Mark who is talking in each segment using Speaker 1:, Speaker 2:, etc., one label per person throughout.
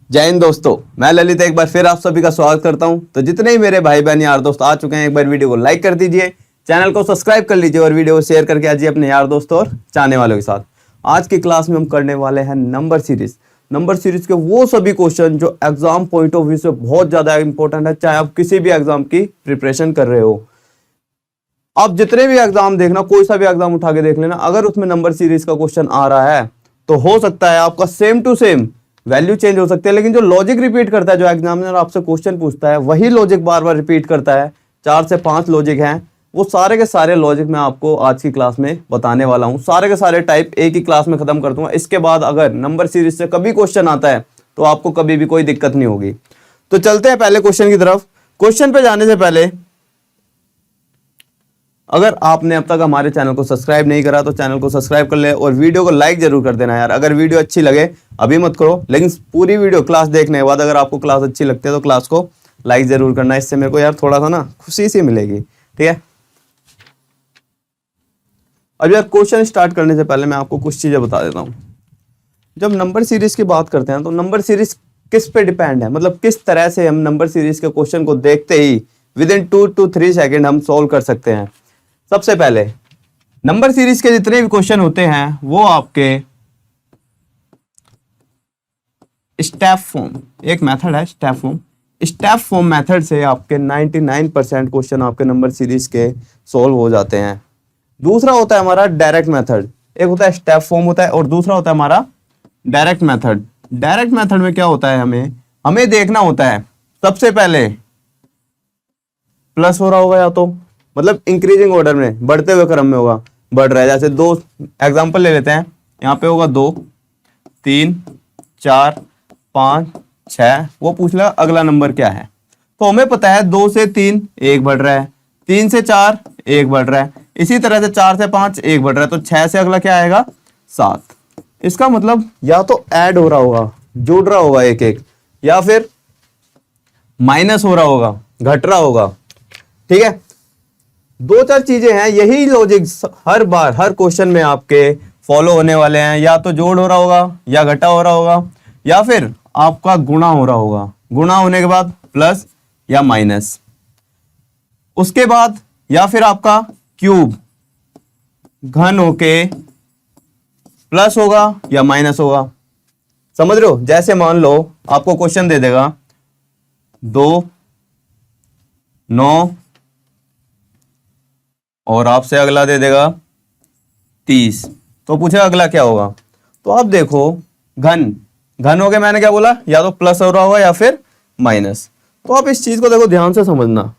Speaker 1: जय हिंद दोस्तों, मैं ललित एक बार फिर आप सभी का स्वागत करता हूं। तो जितने ही मेरे भाई बहन यार दोस्त आ चुके हैं, एक बार वीडियो को लाइक कर दीजिए, चैनल को सब्सक्राइब कर लीजिए और वीडियो को शेयर करके आजिए अपने यार दोस्तों और चाहने वालों के साथ। आज की क्लास में हम करने वाले हैं नंबर सीरीज के वो सभी क्वेश्चन जो एग्जाम पॉइंट ऑफ व्यू से बहुत ज्यादा इंपॉर्टेंट है, चाहे आप किसी भी एग्जाम की प्रिपरेशन कर रहे हो। आप जितने भी एग्जाम देखना, कोई सा भी एग्जाम उठा के देख लेना, अगर उसमें नंबर सीरीज का क्वेश्चन आ रहा है तो हो सकता है आपका same to same value change हो सकती है, लेकिन जो लॉजिक रिपीट करता है, जो एग्जामिनर आपसे क्वेश्चन पूछता है वही लॉजिक बार बार रिपीट करता है। 4 से 5 लॉजिक हैं, वो सारे के सारे लॉजिक मैं आपको आज की क्लास में बताने वाला हूं। सारे के सारे टाइप एक ही क्लास में खत्म कर दूंगा। इसके बाद अगर नंबर सीरीज से कभी क्वेश्चन आता है तो आपको कभी भी कोई दिक्कत नहीं होगी। तो चलते हैं पहले क्वेश्चन की तरफ। क्वेश्चन पे जाने से पहले अगर आपने अब तक हमारे चैनल को सब्सक्राइब नहीं करा तो चैनल को सब्सक्राइब कर ले और वीडियो को लाइक जरूर कर देना यार। अगर वीडियो अच्छी लगे अभी मत करो, लेकिन पूरी वीडियो क्लास देखने के बाद अगर आपको क्लास अच्छी लगती है तो क्लास को लाइक जरूर करना। इससे मेरे को यार थोड़ा सा ना खुशी सी मिलेगी, ठीक है। अब यार क्वेश्चन स्टार्ट करने से पहले मैं आपको कुछ चीजें बता देता हूँ। जब नंबर सीरीज की बात करते हैं तो नंबर सीरीज किस पे डिपेंड है, मतलब किस तरह से हम नंबर सीरीज के क्वेश्चन को देखते ही विदिन 2 to 3 सेकेंड हम सोल्व कर सकते हैं। सबसे पहले नंबर सीरीज के जितने भी क्वेश्चन होते हैं वो आपके स्टेप फॉर्म, एक मेथड है स्टेप फॉर्म मेथड से आपके 99% क्वेश्चन आपके नंबर सीरीज के सॉल्व हो जाते हैं। दूसरा होता है हमारा डायरेक्ट मेथड। एक होता है स्टेप फॉर्म होता है और दूसरा होता है हमारा डायरेक्ट मेथड। डायरेक्ट मेथड में क्या होता है, हमें देखना होता है सबसे पहले प्लस हो रहा होगा, या तो मतलब इंक्रीजिंग ऑर्डर में, बढ़ते हुए क्रम में होगा, बढ़ रहा है। जैसे 2 एग्जांपल ले लेते हैं, यहाँ पे होगा 2, 3, 4, 5, 6। वो पूछ रहा अगला नंबर क्या है, तो हमें पता है 2 से 3 1 बढ़ रहा है, 3 से 4 1 बढ़ रहा है, इसी तरह से 4 से 5 1 बढ़ रहा है, तो 6 से अगला क्या आएगा 7। इसका मतलब या तो ऐड हो रहा होगा, जुड़ रहा होगा एक एक, या फिर माइनस हो रहा होगा, घट रहा होगा, ठीक है। 2-4 चीजें हैं, यही लॉजिक हर बार हर क्वेश्चन में आपके फॉलो होने वाले हैं। या तो जोड़ हो रहा होगा, या घटा हो रहा होगा, या फिर आपका गुणा हो रहा होगा। गुणा होने के बाद प्लस या माइनस, उसके बाद या फिर आपका क्यूब घन होके प्लस होगा या माइनस होगा। समझ रहे हो? जैसे मान लो आपको क्वेश्चन दे देगा 2, 9 और आपसे अगला दे देगा 30, तो पूछेगा अगला क्या होगा। तो आप देखो घन हो गया, मैंने क्या बोला, या तो प्लस हो रहा होगा या फिर माइनस। तो आप इस चीज को देखो ध्यान से समझना।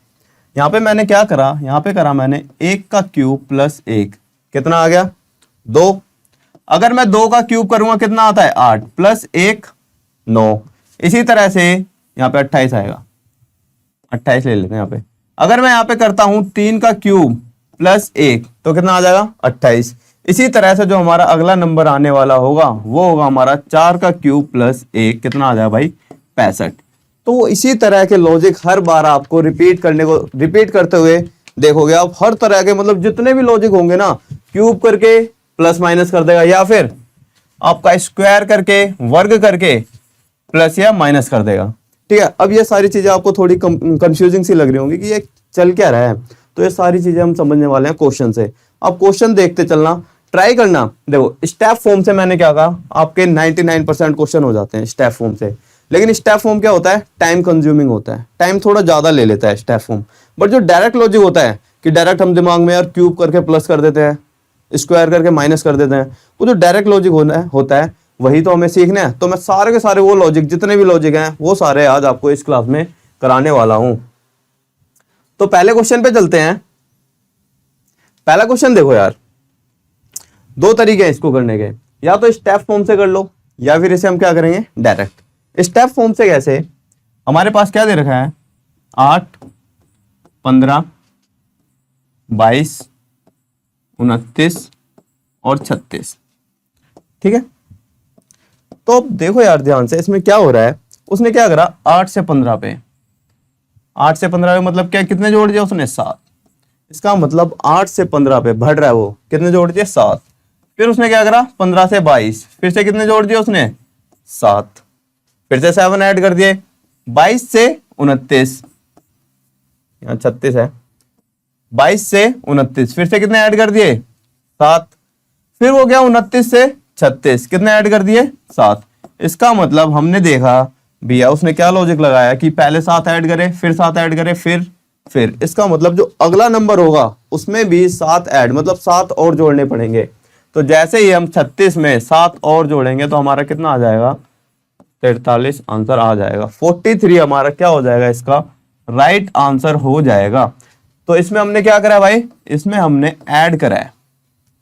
Speaker 1: यहाँ पे मैंने क्या करा, यहाँ पे करा मैंने 1 का क्यूब प्लस 1, कितना आ गया 2। अगर मैं 2 का क्यूब करूंगा कितना आता है 8, प्लस 1 9। इसी तरह से यहाँ पे 28 आएगा, 28 ले लेते हैं यहाँ पे। अगर मैं यहाँ पे करता हूं 3 का क्यूब प्लस 1 तो कितना आ जाएगा 28। इसी तरह से जो हमारा अगला नंबर आने वाला होगा वो होगा हमारा 4 का क्यूब प्लस 1, कितना आ जाएगा भाई 65। तो इसी तरह के लॉजिक हर बार आपको रिपीट करते हुए देखोगे आप। हर तरह के मतलब जितने भी लॉजिक होंगे ना, क्यूब करके प्लस माइनस कर देगा, या फिर आपका स्क्वायर करके वर्ग करके प्लस या माइनस कर देगा, ठीक है। अब ये सारी चीजें आपको थोड़ी कंफ्यूजिंग सी लग रही होंगी कि ये चल क्या रहा है, तो ये सारी चीजें हम समझने वाले हैं क्वेश्चन से। अब क्वेश्चन देखते चलना, ट्राई करना। देखो स्टेप फॉर्म से मैंने क्या कहा, आपके 99% क्वेश्चन हो जाते हैं स्टेप फॉर्म से। लेकिन स्टेप फॉर्म क्या होता है, टाइम कंज्यूमिंग होता है, टाइम थोड़ा ज्यादा ले लेता है स्टेप फॉर्म। बट जो डायरेक्ट लॉजिक होता है कि डायरेक्ट हम दिमाग में यार क्यूब करके प्लस कर देते हैं, स्क्वायर करके माइनस कर देते हैं, वो जो डायरेक्ट लॉजिक होता है वही तो हमें सीखना है। तो मैं सारे के सारे वो लॉजिक, जितने भी लॉजिक हैं वो सारे आज आपको इस क्लास में कराने वाला हूं। तो पहले क्वेश्चन पे चलते हैं। पहला क्वेश्चन देखो यार, 2 तरीके हैं इसको करने के, या तो स्टेप फॉर्म से कर लो या फिर इसे हम क्या करेंगे डायरेक्ट। स्टेप फॉर्म से कैसे, हमारे पास क्या दे रखा है 8, 15, 22, 29 और 36, ठीक है। तो देखो यार ध्यान से, इसमें क्या हो रहा है, उसने क्या करा 8 से 15 पे, 8 से 15 पे मतलब क्या, कितने जोड़ दिया उसने 7। इसका मतलब 8 से 15 पे बढ़ रहा है वो, कितने जोड़ दिए 7। फिर उसने क्या करा 15 से 22, फिर से कितने जोड़ दिए उसने 7। फिर से 7 ऐड कर दिए, 22 से 29, यहाँ 36 है, 22 से 29, फिर से कितने ऐड कर दिए 7, फिर हो गया 29 से 36, कितने ऐड कर दिए 7। इसका मतलब हमने देखा भैया उसने क्या लॉजिक लगाया कि पहले 7 ऐड करे, फिर 7 ऐड करे, फिर इसका मतलब जो अगला नंबर होगा उसमें भी 7 ऐड, मतलब 7 और जोड़ने पड़ेंगे। तो जैसे ही हम 36 में 7 और जोड़ेंगे तो हमारा कितना आ जाएगा 43 आंसर आ जाएगा। 43 हमारा क्या हो जाएगा, इसका राइट आंसर हो जाएगा। तो इसमें हमने क्या करा है भाई, इसमें हमने ऐड करा है,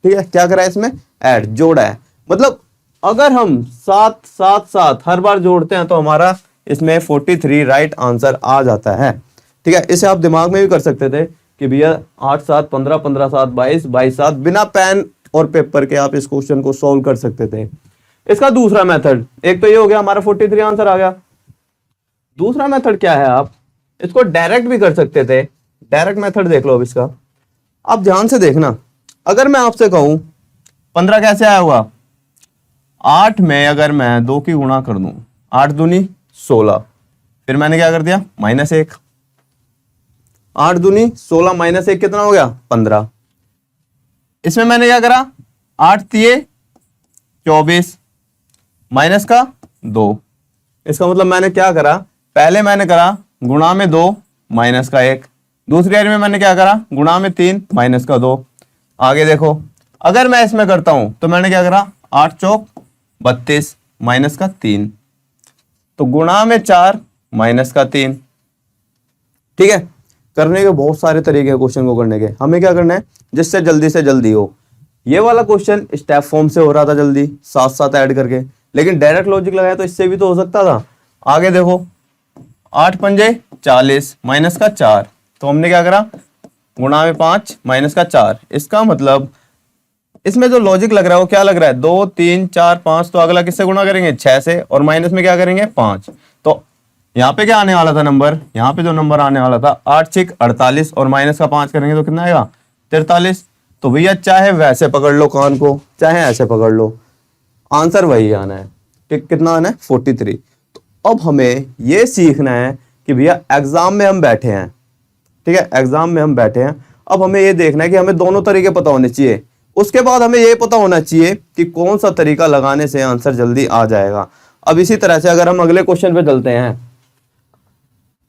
Speaker 1: ठीक है, क्या करा है इसमें, ऐड, जोड़ा है। मतलब अगर हम 7 7 7 हर बार जोड़ते हैं तो हमारा इसमें 43 राइट आंसर आ जाता है, ठीक है। इसे आप दिमाग में भी कर सकते थे कि भैया 8 7 15 15 7 22 22 7, बिना पेन और पेपर के आप इस क्वेश्चन को सॉल्व कर सकते थे। इसका दूसरा मेथड, एक तो ये हो गया हमारा 43 आंसर आ गया। दूसरा मेथड क्या है, आप इसको डायरेक्ट भी कर सकते थे। डायरेक्ट मेथड देख लो अब इसका, आप ध्यान से देखना। अगर मैं आपसे कहूं 15 कैसे आया हुआ, 8 में अगर मैं 2 की गुणा कर दूं, 8 दूनी 16, फिर मैंने क्या कर दिया -1, 8 दूनी 16 -1 कितना हो गया 15। इसमें मैंने क्या करा, 8 तिये 24 माइनस का 2। इसका मतलब मैंने क्या करा, पहले मैंने करा गुणा में 2 माइनस का 1, दूसरी बार में मैंने क्या करा गुणा में 3 माइनस का 2। आगे देखो, अगर मैं इसमें करता हूं तो मैंने क्या करा 8 चौक 32 माइनस का 3, तो गुणा में 4 माइनस का 3, ठीक है। करने के बहुत सारे तरीके हैं क्वेश्चन को करने के, हमें क्या करना है जिससे जल्दी से जल्दी हो। ये वाला क्वेश्चन स्टेप फॉर्म से हो रहा था जल्दी, साथ साथ ऐड करके, लेकिन डायरेक्ट लॉजिक लगाया तो इससे भी तो हो सकता था। आगे देखो 8 पंजे 40 माइनस का 4, तो हमने क्या करा गुणा में 5 माइनस का 4। इसका मतलब इसमें जो लॉजिक लग रहा है वो क्या लग रहा है, 2 3 4 5, तो अगला किससे गुणा करेंगे 6 से, और माइनस में क्या करेंगे 5। तो यहाँ पे क्या आने वाला था नंबर, यहाँ पे जो नंबर आने वाला था 8 6 48, और माइनस का 5 करेंगे तो कितना आएगा 43। तो भैया चाहे वैसे पकड़ लो कान को, चाहे ऐसे पकड़ लो, आंसर वही आना है, ठीक, कितना आना है 43। तो अब हमें ये सीखना है कि भैया एग्जाम में हम बैठे हैं, ठीक है, एग्जाम में हम बैठे हैं, अब हमें ये देखना है कि हमें दोनों तरीके पता होने चाहिए। उसके बाद हमें ये पता होना चाहिए कि कौन सा तरीका लगाने से आंसर जल्दी आ जाएगा। अब इसी तरह से अगर हम अगले क्वेश्चन पे चलते हैं,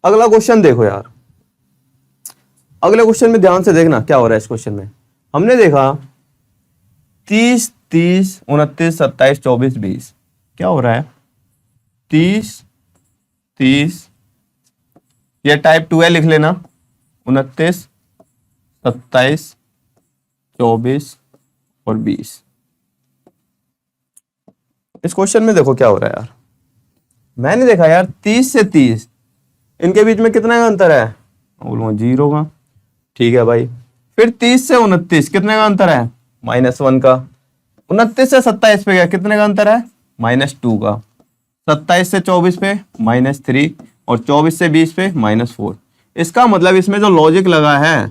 Speaker 1: अगला क्वेश्चन देखो यार, अगले क्वेश्चन में ध्यान से देखना क्या हो रहा है। इस क्वेश्चन में हमने देखा 30 30 29 27 24 20, क्या हो रहा है 30 30, ये टाइप 2 है लिख लेना, 29 27 24 और 20। इस क्वेश्चन में देखो क्या हो रहा है यार, मैंने देखा यार 30 से 30 इनके बीच में कितना का अंतर है, बोलूँगा 0 का, ठीक है भाई। फिर 30 से 29 कितने का अंतर है -1 का। 29 से 27 पे गया, कितने का अंतर है -2 का। 27 से 24 पे -3, और 24 से 20 पे -4। इसका मतलब इसमें जो लॉजिक लगा है,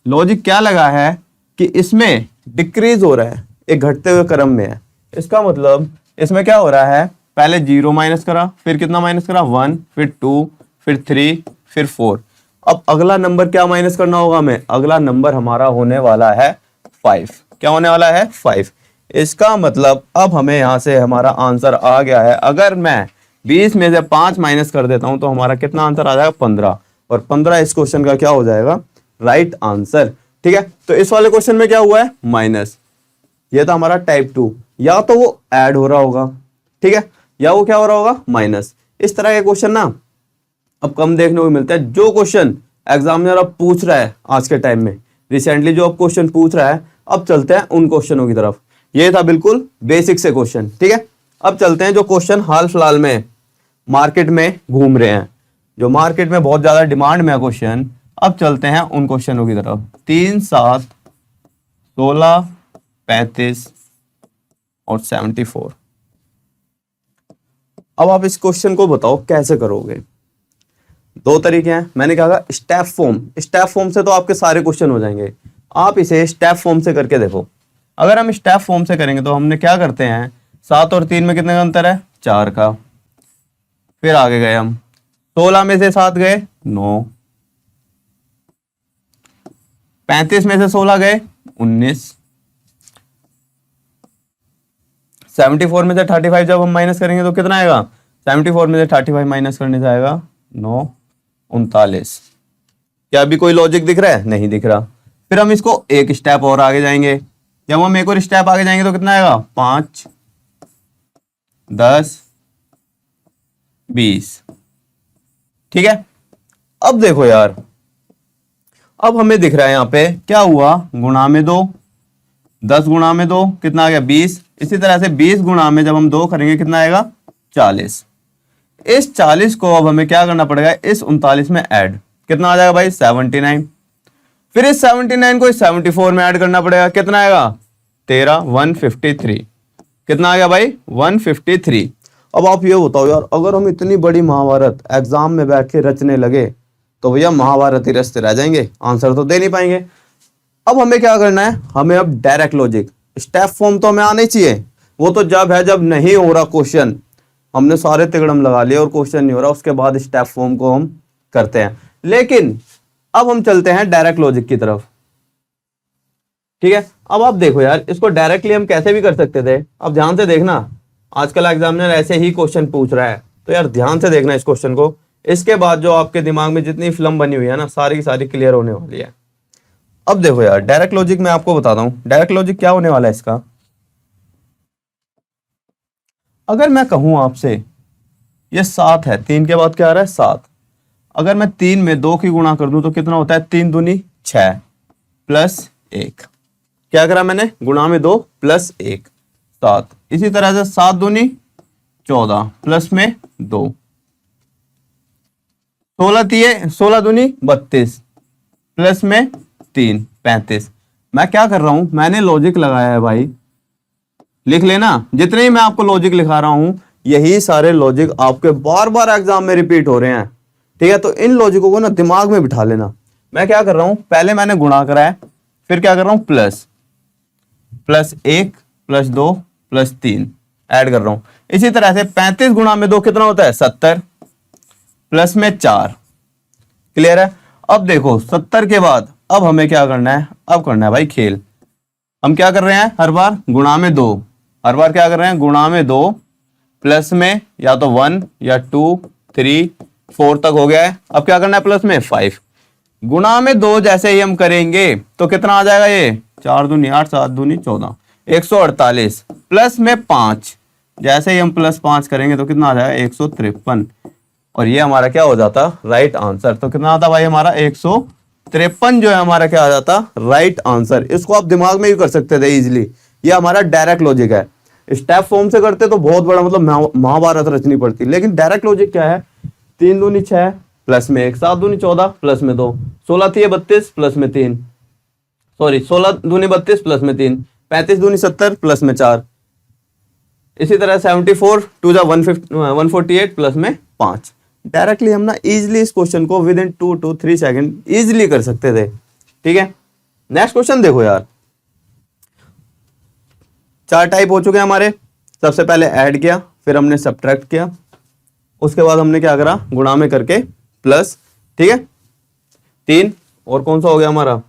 Speaker 1: लॉजिक क्या लगा है कि इसमें डिक्रीज हो रहा है, एक घटते हुए क्रम में है। इसका मतलब इसमें क्या हो रहा है, पहले 0 माइनस करा, फिर कितना माइनस करा 1, फिर 2, फिर 3, फिर 4। अब अगला नंबर क्या माइनस करना होगा हमें, अगला नंबर हमारा होने वाला है 5। क्या होने वाला है 5। इसका मतलब अब हमें यहां से हमारा आंसर आ गया है। अगर मैं 20 में से 5 माइनस कर देता हूं तो हमारा कितना आंसर आ जाएगा 15, और 15 इस क्वेश्चन का क्या हो जाएगा राइट आंसर, ठीक है। तो इस वाले क्वेश्चन में क्या हुआ है माइनस, ये था हमारा टाइप 2, या तो वो ऐड हो रहा होगा, ठीक है, या वो क्या हो रहा होगा माइनस। इस तरह के क्वेश्चन ना अब कम देखने को मिलता है। जो क्वेश्चन एग्जामिनर अब पूछ रहा है आज के टाइम में, रिसेंटली जो अब क्वेश्चन पूछ रहा है, अब चलते हैं उन क्वेश्चनों की तरफ। ये था बिल्कुल बेसिक से क्वेश्चन, ठीक है। अब चलते हैं जो क्वेश्चन हाल फिलहाल में मार्केट में घूम रहे हैं, जो मार्केट में बहुत ज्यादा डिमांड में है क्वेश्चन। अब चलते हैं उन क्वेश्चनों की तरफ। 3 7 16 35 और 74। अब आप इस क्वेश्चन को बताओ कैसे करोगे। दो तरीके हैं, मैंने कहा स्टेप फॉर्म, स्टेप फॉर्म से तो आपके सारे क्वेश्चन हो जाएंगे। आप इसे स्टेप फॉर्म से करके देखो। अगर हम स्टेप फॉर्म से करेंगे तो हमने क्या करते हैं, 7 और 3 में कितने का अंतर है 4 का, फिर आगे गए हम, 16 में से 7 गए 9, 35 में से 16 गए 19, 74 में से 35 जब हम माइनस करेंगे तो कितना आएगा, 74 में से 35 माइनस करने से आएगा 9, 39। क्या अभी कोई लॉजिक दिख रहा है? नहीं दिख रहा। फिर हम इसको एक स्टेप और आगे जाएंगे। जब हम एक और स्टेप आगे जाएंगे तो कितना आएगा, 5, 10, 20। ठीक है, अब देखो यार, अब हमें दिख रहा है यहां पे क्या हुआ, गुणा में 2, 10 गुणा में 2 कितना आ गया, 20। इसी तरह से 20 गुणा में जब हम 2 करेंगे कितना आएगा, 40। इस 40 को अब हमें क्या करना पड़ेगा, इस 39 में ऐड, कितना आ जाएगा भाई, 79। फिर इस 79 को इस 74 में ऐड करना पड़ेगा, कितना आएगा, 13, 153। कितना आ गया भाई, 153। अब आप ये बताओ यार, अगर हम इतनी बड़ी महाभारत एग्जाम में बैठ के रचने लगे तो भैया महाभारत ही रचते रह जाएंगे, आंसर तो दे नहीं पाएंगे। अब हमें क्या करना है, हमें अब डायरेक्ट लॉजिक, स्टेप फॉर्म तो हमें आना ही चाहिए। वो तो जब है जब नहीं हो रहा क्वेश्चन, हमने सारे तिकड़म लगा लिए और क्वेश्चन नहीं हो रहा, उसके बाद स्टेप फॉर्म को हम करते हैं। लेकिन अब हम चलते हैं डायरेक्ट लॉजिक की तरफ। ठीक है, अब आप देखो यार, इसको डायरेक्टली हम कैसे भी कर सकते थे। अब ध्यान से देखना, आजकल एग्जामिनर ऐसे ही क्वेश्चन पूछ रहा है, तो यार ध्यान से देखना इस क्वेश्चन को। इसके बाद जो आपके दिमाग में जितनी फिल्म बनी हुई है ना, सारी की सारी क्लियर होने वाली है। अब देखो यार, डायरेक्ट लॉजिक मैं आपको बताता हूं, डायरेक्ट लॉजिक क्या होने वाला है इसका। अगर मैं कहूं आपसे ये 7 है, 3 के बाद क्या आ रहा है, 7। अगर मैं 3 में 2 की गुणा कर दूं तो कितना होता है, 3 दूनी 6 प्लस 1। क्या करा मैंने, गुणा में 2 प्लस 1, 7। इसी तरह से 7 दूनी 14 प्लस में 2, 16 दूनी 32 प्लस में 3, 35। मैं क्या कर रहा हूं, मैंने लॉजिक लगाया है भाई, लिख लेना। जितने ही मैं आपको लॉजिक लिखा रहा हूं, यही सारे लॉजिक आपके बार बार एग्जाम में रिपीट हो रहे हैं। ठीक है, तो इन लॉजिकों को ना दिमाग में बिठा लेना। मैं क्या कर रहा हूं, पहले मैंने गुणा करा है, फिर क्या कर रहा हूं, प्लस 1 प्लस 2 प्लस 3 ऐड कर रहा हूं। इसी तरह से 35 गुणा में 2 कितना होता है, 70 प्लस में 4। क्लियर है। अब देखो 70 के बाद अब हमें क्या करना है, अब करना है भाई खेल। हम क्या कर रहे हैं, हर बार गुणा में 2, हर बार क्या कर रहे हैं, गुणा में 2 प्लस में या तो 1 या 2 3 4 तक हो गया है। अब क्या करना है, प्लस में 5। गुणा में 2 जैसे ही हम करेंगे तो कितना आ जाएगा, ये 4 दूनी 8, 7 दूनी 14, 148 प्लस में 5। जैसे ही हम प्लस 5 करेंगे तो कितना आ जाएगा, 153। और ये हमारा क्या हो जाता, राइट आंसर। तो कितना आता भाई हमारा, 153 जो है हमारा क्या आ जाता, राइट आंसर। इसको आप दिमाग में भी कर सकते थे इजीली। ये हमारा डायरेक्ट लॉजिक है। स्टेप फॉर्म से करते तो बहुत बड़ा मतलब महाभारत रचनी पड़ती, लेकिन डायरेक्ट लॉजिक क्या है, 3 दूनी 6 प्लस में 1, 7 दूनी 14 प्लस में 2, 16 थी 32 प्लस में 3, सॉरी 16 दूनी 32 प्लस में 3, 35 दूनी 70 प्लस में 4। इसी तरह 74 2 जा 148 प्लस में 5। डायरेक्टली हम ना इजीली इस क्वेश्चन को with in 2 to 3 second easily कर सकते थे। ठीक है, नेक्स्ट क्वेश्चन देखो यार, 4 टाइप हो चुके हैं हमारे। सबसे पहले ऐड किया, फिर हमने सब्ट्रैक्ट किया, उसके बाद हमने क्या करा, गुणा में करके प्लस। ठीक है, 3 और कौन सा हो गया हमारा,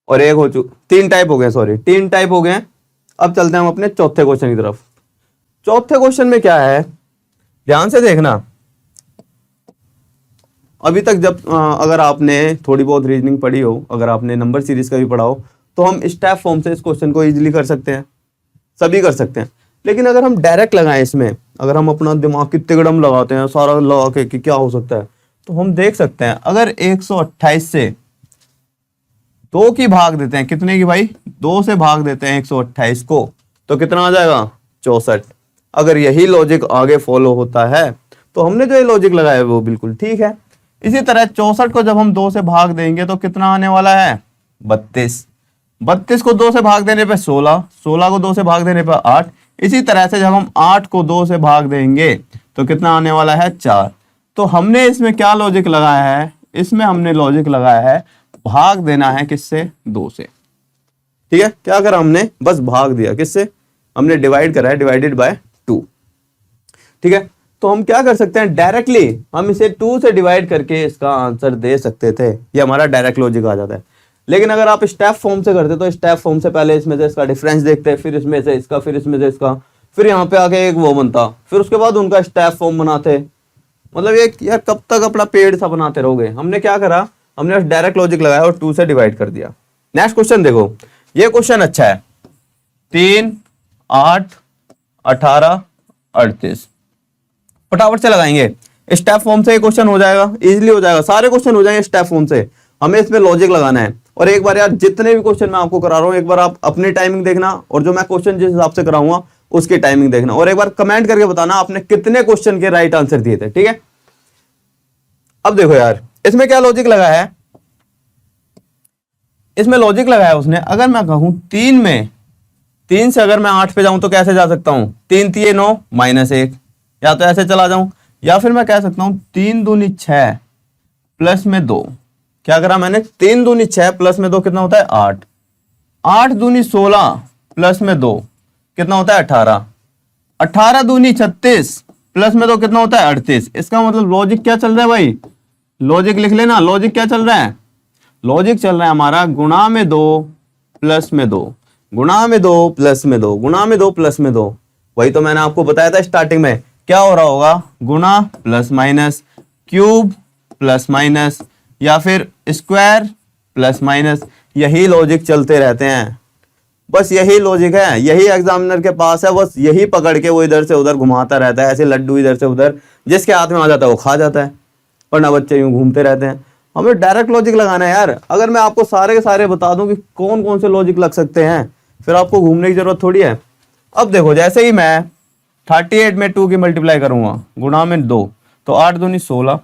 Speaker 1: और 1 हो चुका, 3 टाइप हो गए, सॉरी 3 टाइप हो गए। अब चलते हैं हम अपने चौथे क्वेश्चन की तरफ। चौथे क्वेश्चन में क्या है, ध्यान से देखना। अभी तक जब अगर आपने थोड़ी बहुत रीजनिंग पढ़ी हो, अगर आपने नंबर सीरीज का भी पढ़ा हो, तो हम स्टेप फॉर्म से इस क्वेश्चन को इजीली कर सकते हैं, सभी कर सकते हैं। लेकिन अगर हम डायरेक्ट लगाएं इसमें, अगर हम अपना दिमाग की तिगड़म लगाते हैं सारा लगा के कि क्या हो सकता है, तो हम देख सकते हैं अगर 128 से 2 की भाग देते हैं, कितने की भाई, 2 से भाग देते हैं 128 को, तो कितना आ जाएगा, 64। अगर यही लॉजिक आगे फॉलो होता है तो हमने जो ये लॉजिक लगाया है वो बिल्कुल ठीक है। इसी तरह 64 को जब हम 2 से भाग देंगे तो कितना आने वाला है, 32। 32 को 2 से भाग देने पे 16, 16 को 2 से भाग देने पे 8। इसी तरह से जब हम 8 को 2 से भाग देंगे तो कितना आने वाला है, 4। तो हमने इसमें क्या लॉजिक लगाया है, इसमें हमने लॉजिक लगाया है भाग देना है किससे, 2 से। ठीक है, क्या करा हमने, बस भाग दिया, किससे, हमने डिवाइड करा है, डिवाइडेड बाय 2। ठीक है, तो हम क्या कर सकते हैं, डायरेक्टली हम इसे 2 से डिवाइड करके इसका आंसर दे सकते थे, ये हमारा डायरेक्ट लॉजिक आ जाता है। लेकिन अगर आप स्टेप फॉर्म से करते तो स्टेप फॉर्म से पहले इसमें से इसका डिफरेंस देखते, फिर इसमें से इसका, फिर इसमें से इसका, फिर यहाँ पे आके एक वो बनता, फिर उसके बाद उनका स्टेप फॉर्म बनाते। मतलब ये यार कब तक अपना पेड़ सा बनाते रहोगे। हमने क्या करा, हमने डायरेक्ट लॉजिक लगाया और 2 से डिवाइड कर दिया। नेक्स्ट क्वेश्चन देखो, ये क्वेश्चन अच्छा है, 3, 8, 18, 38 फटाफट से लगाएंगे। स्टेप फॉर्म से ये क्वेश्चन हो जाएगा, इजीली हो जाएगा, सारे क्वेश्चन हो जाएंगे स्टेप फॉर्म से। हमें इसमें लॉजिक लगाना है। और एक बार यार जितने भी क्वेश्चन मैं आपको करा रहा हूँ, एक बार आप अपनी टाइमिंग देखना और जो मैं क्वेश्चन जिस हिसाब से कराऊंगा उसकी टाइमिंग देखना, और एक बार कमेंट करके बताना आपने कितने क्वेश्चन के राइट आंसर दिए थे, ठीक है। अब देखो यार इसमें क्या लॉजिक लगाया है, इसमें लॉजिक लगाया उसने, अगर मैं कहूं 3 से अगर मैं 8 पे जाऊं तो कैसे जा सकता हूं, 3 3 9 -1, या तो ऐसे चला जाऊं, या फिर मैं कह सकता हूं 3 दूनी 6 प्लस में 2। क्या करा मैंने, 3 दूनी 6 प्लस में 2 कितना होता है 8, 8 दूनी 16 प्लस में 2 कितना होता है 18, 18 दूनी 36 प्लस में 2 कितना होता है 38। इसका मतलब लॉजिक क्या चल रहा है भाई, लॉजिक लिख लेना, लॉजिक क्या चल रहा है, लॉजिक चल रहा है हमारा गुणा में 2 प्लस में 2, गुणा में 2 प्लस में 2, गुणा में 2 प्लस में 2। वही तो मैंने आपको बताया था स्टार्टिंग में, क्या हो रहा होगा, गुणा plus minus, cube plus minus, या फिर स्क्वायर प्लस माइनस, यही लॉजिक चलते रहते हैं। बस यही लॉजिक है, यही एग्जामिनर के पास है, बस यही पकड़ के वो इधर से उधर घुमाता रहता है, ऐसे लड्डू इधर से उधर, जिसके हाथ में आ जाता है वो खा जाता है, वरना बच्चे यूं घूमते रहते हैं। हमें डायरेक्ट लॉजिक लगाना है यार। अगर मैं आपको सारे के सारे बता दूं कि कौन कौन से लॉजिक लग सकते हैं, फिर आपको घूमने की जरूरत थोड़ी है। अब देखो जैसे ही मैं 38 में 2 की मल्टीप्लाई करूंगा गुणा में 2, तो 8 दूनी 16,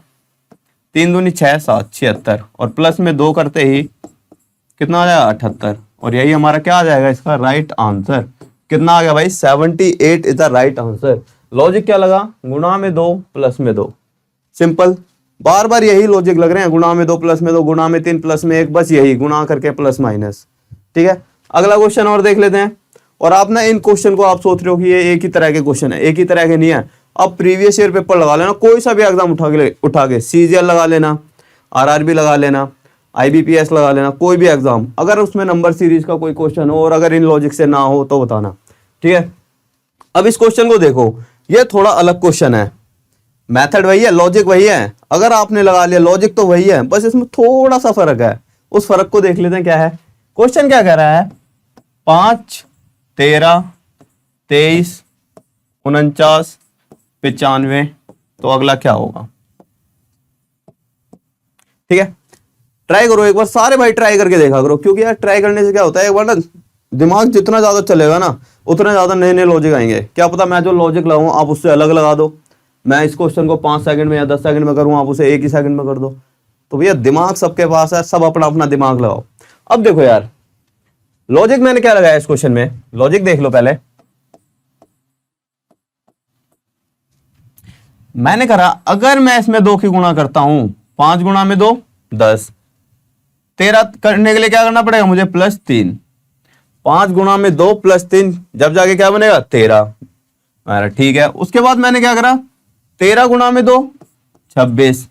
Speaker 1: 3 दूनी 6 7 76, और प्लस में 2 करते ही कितना आ जाएगा 78, और यही हमारा क्या आ जाएगा इसका राइट आंसर। कितना आ गया भाई 78 is the right answer. Logic क्या लगा, गुणा में 2 प्लस में 2, सिंपल। बार बार यही लॉजिक लग रहे हैं, गुणा में 2 प्लस में 2, गुणा में 3 प्लस में 1, बस यही गुणा करके प्लस माइनस, ठीक है। अगला क्वेश्चन और देख लेते हैं। और आप ना इन क्वेश्चन को आप सोच रहे हो कि ये एक ही तरह के क्वेश्चन है, एक ही तरह के नहीं है। अब प्रीवियस ईयर पेपर लगा लेना, कोई सा भी एग्जाम उठा के सीजीएल लगा लेना, आरआरबी लगा लेना, आईबीपीएस लगा लेना, कोई भी एग्जाम, अगर उसमें नंबर सीरीज का कोई क्वेश्चन हो और अगर इन लॉजिक से ना हो तो बताना, ठीक है। अब इस क्वेश्चन को देखो, ये थोड़ा अलग क्वेश्चन है, मेथड वही है, लॉजिक वही है, अगर आपने लगा लिया लॉजिक तो वही है, बस इसमें थोड़ा सा फर्क है। उस फर्क को देख लेते हैं क्या है। क्वेश्चन क्या कह रहा है, 5 13 23 49 95, तो अगला क्या होगा, ठीक है। ट्राई करो एक बार, सारे भाई ट्राई करके देखा करो, क्योंकि यार ट्राई करने से क्या होता है, एक बार ना दिमाग जितना ज्यादा चलेगा ना उतने ज्यादा नए नए लॉजिक आएंगे। क्या पता मैं जो लॉजिक लगाऊं आप उससे अलग लगा दो, मैं इस क्वेश्चन को 5 सेकंड में या 10 सेकंड में करूं, आप उसे 1 ही सेकंड में कर दो। तो भैया दिमाग सबके पास है, सब अपना अपना दिमाग लगाओ। अब देखो यार लॉजिक मैंने क्या लगाया इस क्वेश्चन में, लॉजिक देख लो पहले। मैंने कहा अगर मैं इसमें 2 की गुणा करता हूं, 5 गुणा में 2 10, 13 करने के लिए क्या करना पड़ेगा मुझे +3, 5 गुणा में 2 +3, जब जाके क्या बनेगा 13। अरे ठीक है, उसके बाद मैंने क्या करा, 13 गुणा में 2 26,